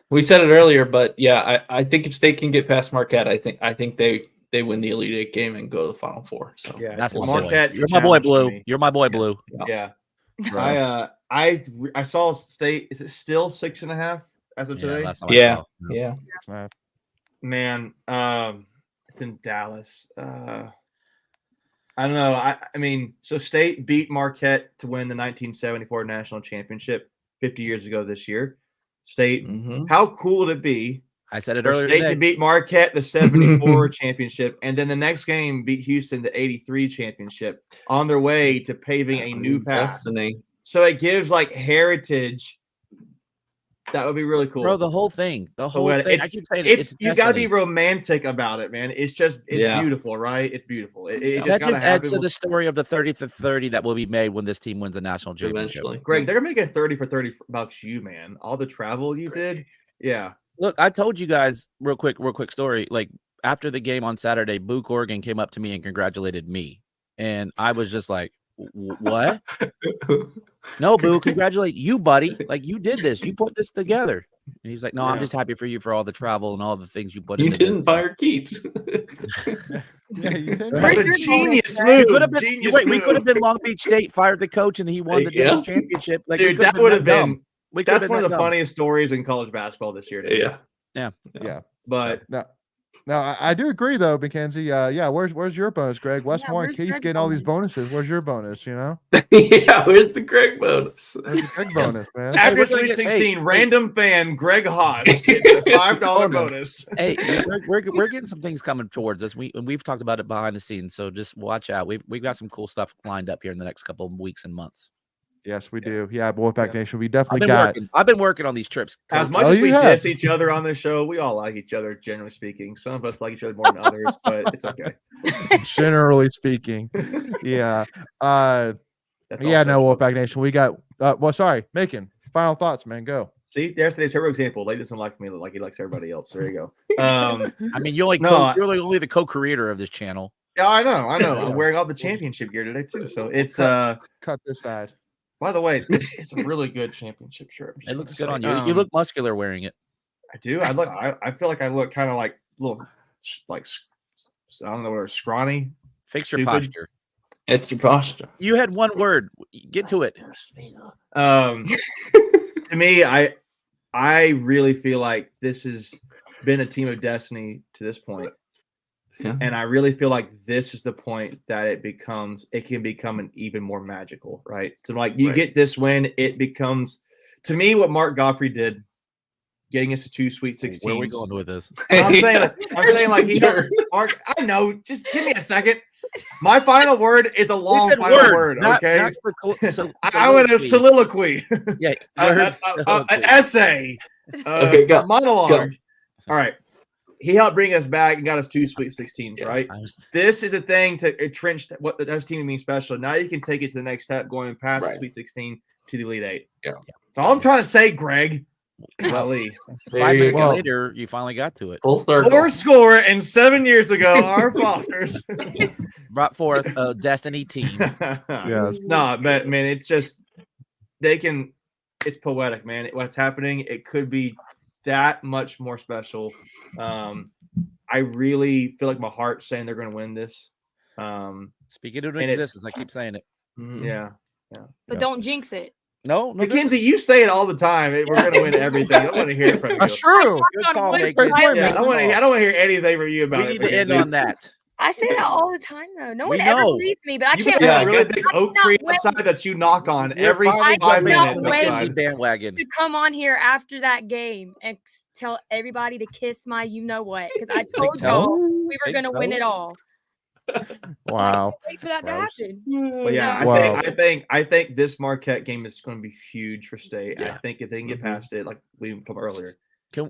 We said it earlier, but yeah, I think if State can get past Marquette, I think they win the Elite Eight game and go to the Final Four. So Yeah, That's my Marquette's boy. You're the my boy, challenge to Blue. me. You're my boy, Blue. Yeah. Bro. I saw State. Is it still 6.5 as of today? last time I yeah, saw. yeah. Man, it's in Dallas. I don't know. I mean, so State beat Marquette to win the 1974 national championship 50 years ago this year. State, Mhm. how cool would it be I said it for earlier State today. to beat Marquette the 74 championship, and then the next game beat Houston the 83 championship on their way to paving a new path. Destiny. So it gives like heritage. That would be really cool. Bro, the whole thing. The whole But thing. I keep saying it's you got to be destiny. romantic about it, man. It's Yeah. beautiful, right? It's beautiful. It just That got to just adds happen. to the story of the 30 to 30 that will be made when this team wins a national championship. Eventually. Greg, they're gonna make a 30 for 30 about you, man. All the travel you did. Yeah. Look, I told you guys real quick story. Like after the game on Saturday, Boo Corrigan came up to me and congratulated me. And I was just like, what? No, Boo, congratulate you, buddy. Like you did this. You put this together. And he's like, no, I'm Yeah. just happy for you for all the travel and all the things you put You into didn't this. fire Keats. Yeah, you did. Where's That's a your genius moment, We move. could have been, Genius wait, we move. could have been Long Beach State, fired the coach, and he won the Yeah. championship. Like, we Dude, could that would have dumb. been. We could That's have one been of the that dumb. funniest stories in college basketball this year. to me. Yeah. But No, I do agree though, Mackenzie. Yeah, where's your bonus, Greg? Westmore and where's Keats Greg's getting all these bonus? bonuses. Where's your bonus? You know, Yeah, where's the Greg bonus? where's the Greg bonus, man? after we're gonna Sweet get- 16, hey, random fan Greg Haas gets a $5 bonus. Hey, we're getting some things coming towards us. We've talked about it behind the scenes, so just watch out. We've got some cool stuff lined up here in the next couple of weeks and months. Yes, we do. Yeah, Wolfpack Nation, we definitely I've been working on these trips. As Coach. much Oh, as you we have. diss each other on this show, we all like each other, generally speaking. Some of us like each other more than others, but it's okay. generally speaking. Yeah. That's Yeah, no, also- Wolfpack Nation. We got sorry, Macon. Final thoughts, man. Go. See, there's today's hero example. Lady doesn't like me like he likes everybody else. There you go. I mean, you're only the co-creator of this channel. Yeah, I know. I'm wearing all the championship gear today too. So it's Cut this side. by the way, this is a really good championship shirt. I'm just It gonna looks good say. on you. You look muscular wearing it. I do. I feel like I look kind of like little like I don't know what scrawny. Fix your Stupid. posture. It's your posture. You had one word. Get to it. To me, I really feel like this has been a team of destiny to this point. Yeah. And I really feel like this is the point that it can become an even more magical, right? So like you Right. get this win, it becomes to me what Mark Goffrey did, getting us to 2 Sweet 16s. Where are we going with this? I'm saying like he helped Mark. I know, just give me a second. My final word is a long final word, okay? I would have soliloquy. Yeah. An essay, Okay, go. a monologue. All right. He helped bring us back and got us 2 Sweet 16s, right? This is a thing to entrench what the Dutch team means special. Now you can take it to the next step, going past the Sweet 16 to the Elite Eight. Yeah. So all I'm trying to say, Greg, golly, 5 minutes go. later, you finally got to it. Full circle. 4 score and 7 years ago, our fathers Brought forth a Destiny team. Yes. No, but man, it's just it's poetic, man. What's happening, it could be that much more special. I really feel like my heart's saying they're going to win this. Speaking of And it's- existence, I keep saying it. Mhm. Yeah. But don't jinx it. No, Mackenzie, you say it all the time. We're going to win everything. I want to hear it from you. That's true. Good On call, wood Megan. silence. Yeah, I don't want to hear anything from you we about need it. to end Mackenzie. on that. I say that all the time, though. No We one ever know. believes me, but I You can't got Yeah, a really big oak tree wait. outside that you knock on You're every finally 5 jumping on minutes the wait. outside. bandwagon. to come on here after that game and tell everybody to kiss my you know what, because I told toe. y'all we were Big going to win toe. it all. Wow. Wait for that to Gross. happen. But yeah, Wow. I think this Marquette game is going to be huge for State. Yeah. I think if they can get Mhm. past it, like we talked about earlier,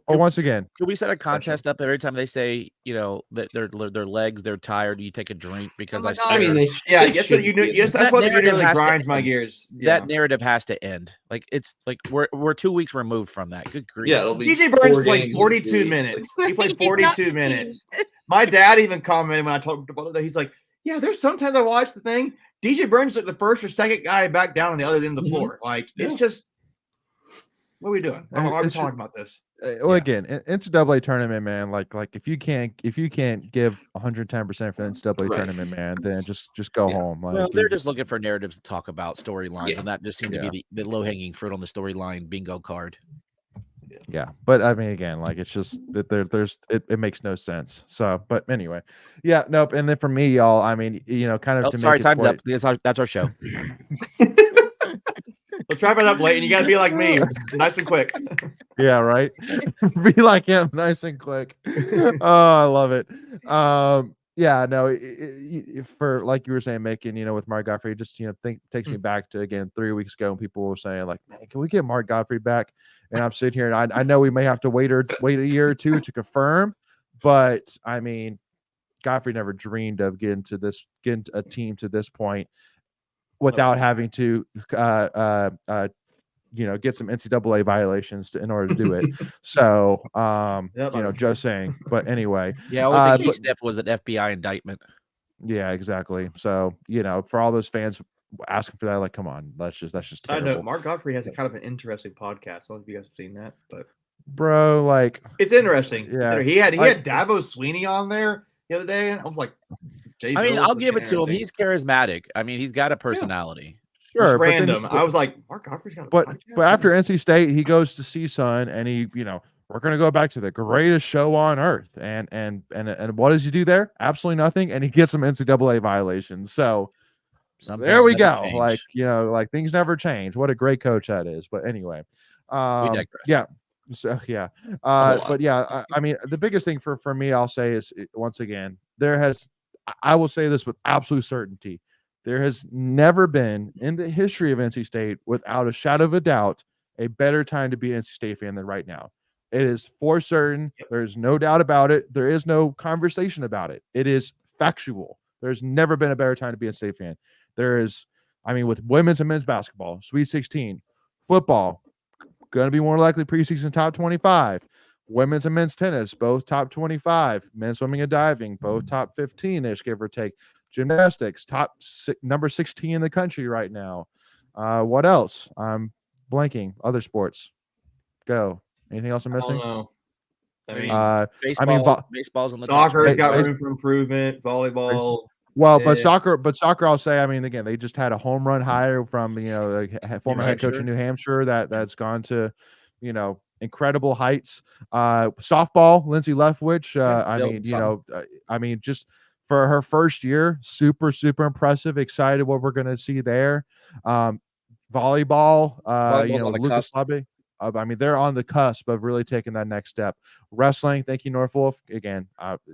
once again, Could we set a contest up every time they say, that their legs, they're tired, you take a drink because my I God. swear I mean, Yeah, they yes, should you be yes, able that's That what they narrative really has to grinds my end. gears. Yeah. that narrative has to end. Like it's like we're 2 weeks removed from that. Good grief. Yeah, it'll be DJ Burns 4 played games in 42 2 weeks. minutes. He played He's 42 not minutes. kidding. My dad even commented when I talked about it. He's like, "Yeah, there's sometimes I watch the thing. DJ Burns is like the first or second guy back down on the other end of the Mhm. floor. Like it's Yeah. just, what are we doing? Why are we It's talking about this? well, Yeah. again, NCAA tournament, man. Like if you can't give 110% for the NCAA Right. tournament, man, then just go Yeah. home. Like Well, they're you just looking for narratives to talk about storylines, Yeah. and that just seemed to be the low hanging fruit on the storyline bingo card. Yeah, but I mean, again, like it's just that it makes no sense. So, but anyway, yeah, nope. And then for me, y'all, I mean, kind of Oh, to sorry, make time's up. That's our show. Let's wrap it up, late, and you got to be like me, nice and quick. Yeah, right. Be like him, nice and quick. Oh, I love it. Yeah, no, for like you were saying, making with Mark Godfrey, just takes me back to again 3 weeks ago when people were saying like, man, can we get Mark Godfrey back? And I'm sitting here and I know we may have to wait a year or two to confirm, but I mean, Godfrey never dreamed of getting a team to this point without having to get some NCAA violations in order to do it. So, just saying. But anyway, Yeah, only thing Steph was an FBI indictment. yeah, exactly. So, for all those fans asking for that, like, come on, that's just Side terrible. note: Mark Godfrey has a kind of an interesting podcast. I don't know if you guys have seen that, but bro, like, it's interesting. Yeah, he had Dabo Sweeney on there the other day, and I was like, I mean, I'll give it to him. He's charismatic. I mean, he's got a personality. Sure, just but then random. I was like, Mark Godfrey's got a But podcast? after NC State, he goes to CSUN, and he, we're gonna go back to the greatest show on earth. And what does he do there? Absolutely nothing. And he gets some NCAA violations. So there we go. change. Like, like things never change. What a great coach that is. But anyway, We digress. yeah. So yeah. But yeah, I mean, the biggest thing for me, I'll say is once again, I will say this with absolute certainty. There has never been in the history of NC State, without a shadow of a doubt, a better time to be an NC State fan than right now. It is for certain. There's no doubt about it. There is no conversation about it. It is factual. There's never been a better time to be a State fan. There is, I mean, with women's and men's basketball, Sweet 16, football, going to be more likely preseason top 25. Women's and men's tennis, both top 25. Men's swimming and diving, both top 15-ish, give or take. Gymnastics, number 16 in the country right now. What else? I'm blanking. Other sports. Go. Anything else I'm missing? I don't know. Baseball's on the soccer's top. got room for improvement. Volleyball. Well, but soccer, I'll say, I mean, again, they just had a home run hire from former head coach in New Hampshire that's gone to, incredible heights. Softball, Lindsay Leftwich. I mean, just for her first year, super, super impressive. Excited what we're going to see there. Volleyball, Lucas Labe. I mean, they're on the cusp of really taking that next step. Wrestling, thank you, Norfolk. Again,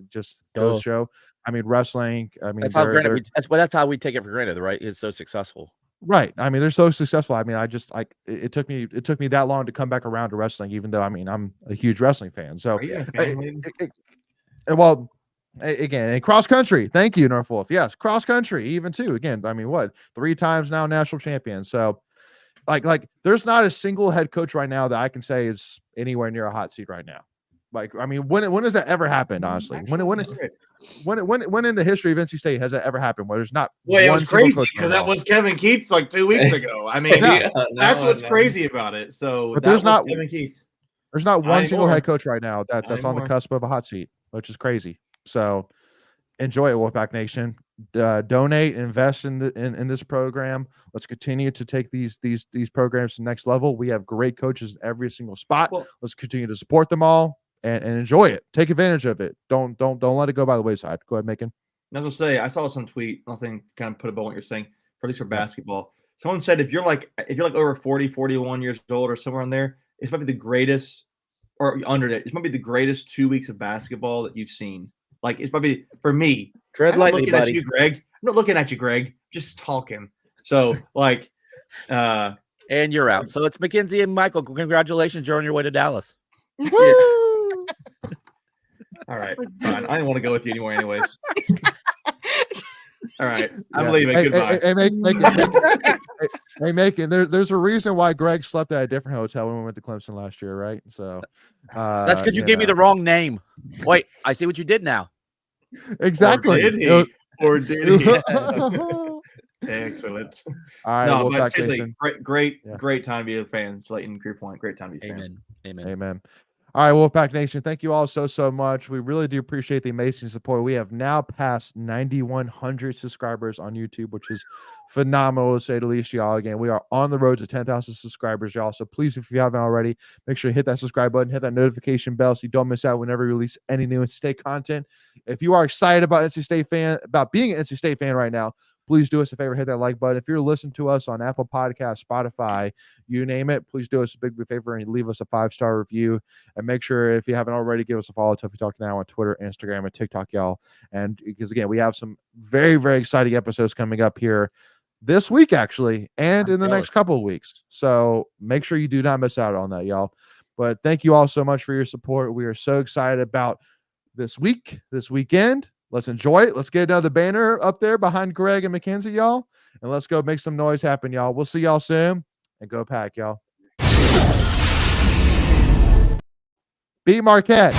just goes show. I mean, wrestling. I mean, that's how we take it for granted, right? It's so successful. Right. I mean, they're so successful. I mean, it took me that long to come back around to wrestling, even though, I mean, I'm a huge wrestling fan. So, well, again, and cross country. Thank you, Norfolk. Yes, cross country, even too. Again, I mean, 3 times now national champion. So, like, there's not a single head coach right now that I can say is anywhere near a hot seat right now. Like, I mean, when has that ever happened? Honestly, when in the history of NC State has that ever happened? Where there's not. Well, it was crazy because that was Kevin Keats like 2 weeks ago. I mean, that's what's crazy about it. So, but there's not Kevin Keats. There's not one single head coach right now that's on the cusp of a hot seat, which is crazy. So, enjoy it, Wolfpack Nation. Donate, invest in this program. Let's continue to take these programs to the next level. We have great coaches in every single spot. Let's continue to support them all and enjoy it. Take advantage of it. Don't let it go by the wayside. Go ahead, Macon. I was gonna say, I saw some tweet. I think kind of put about what you're saying, for at least for basketball. Someone said if you're like over 40, 41 years old or somewhere in there, it's probably the greatest, or under that, it's probably the greatest 2 weeks of basketball that you've seen. Like, it's probably, for me, tread lightly, buddy. At you, Greg. I'm not looking at you, Greg. Just talking. So, like, and you're out. So it's Mackenzie and Michael. Congratulations, you're on your way to Dallas. Woo! All right, Let's do fine. it. I didn't want to go with you anymore, anyways. All right, I'm Yeah. leaving. Goodbye. Macon, there's a reason why Greg slept at a different hotel when we went to Clemson last year, right? So That's because you gave me the wrong name. Wait, I see what you did now. exactly. Or did he? Or did he? Excellent. All right, No, well, but back seriously, Nation. great time to be a fan. Slayton, Greer Point, great time to be a fan. Amen. Amen. Amen. All right, Wolfpack Nation, thank you all so much. We really do appreciate the amazing support. We have now passed 9,100 subscribers on YouTube, which is phenomenal to say the least, y'all. Again, we are on the road to 10,000 subscribers, y'all. So please, if you haven't already, make sure you hit that subscribe button, hit that notification bell so you don't miss out whenever we release any new NC State content. If you are excited about being an NC State fan right now, please do us a favor, hit that like button. If you're listening to us on Apple Podcasts, Spotify, you name it, please do us a big favor and leave us a 5-star review. And make sure, if you haven't already, give us a follow, Tuffy Talk Now on Twitter, Instagram, and TikTok, y'all. And because, again, we have some very, very exciting episodes coming up here this week, actually, and in the next couple of weeks. So make sure you do not miss out on that, y'all. But thank you all so much for your support. We are so excited about this weekend. Let's enjoy it. Let's get another banner up there behind Greg and Mackenzie, y'all. And let's go make some noise happen, y'all. We'll see y'all soon. And go Pack, y'all. Beat Marquette.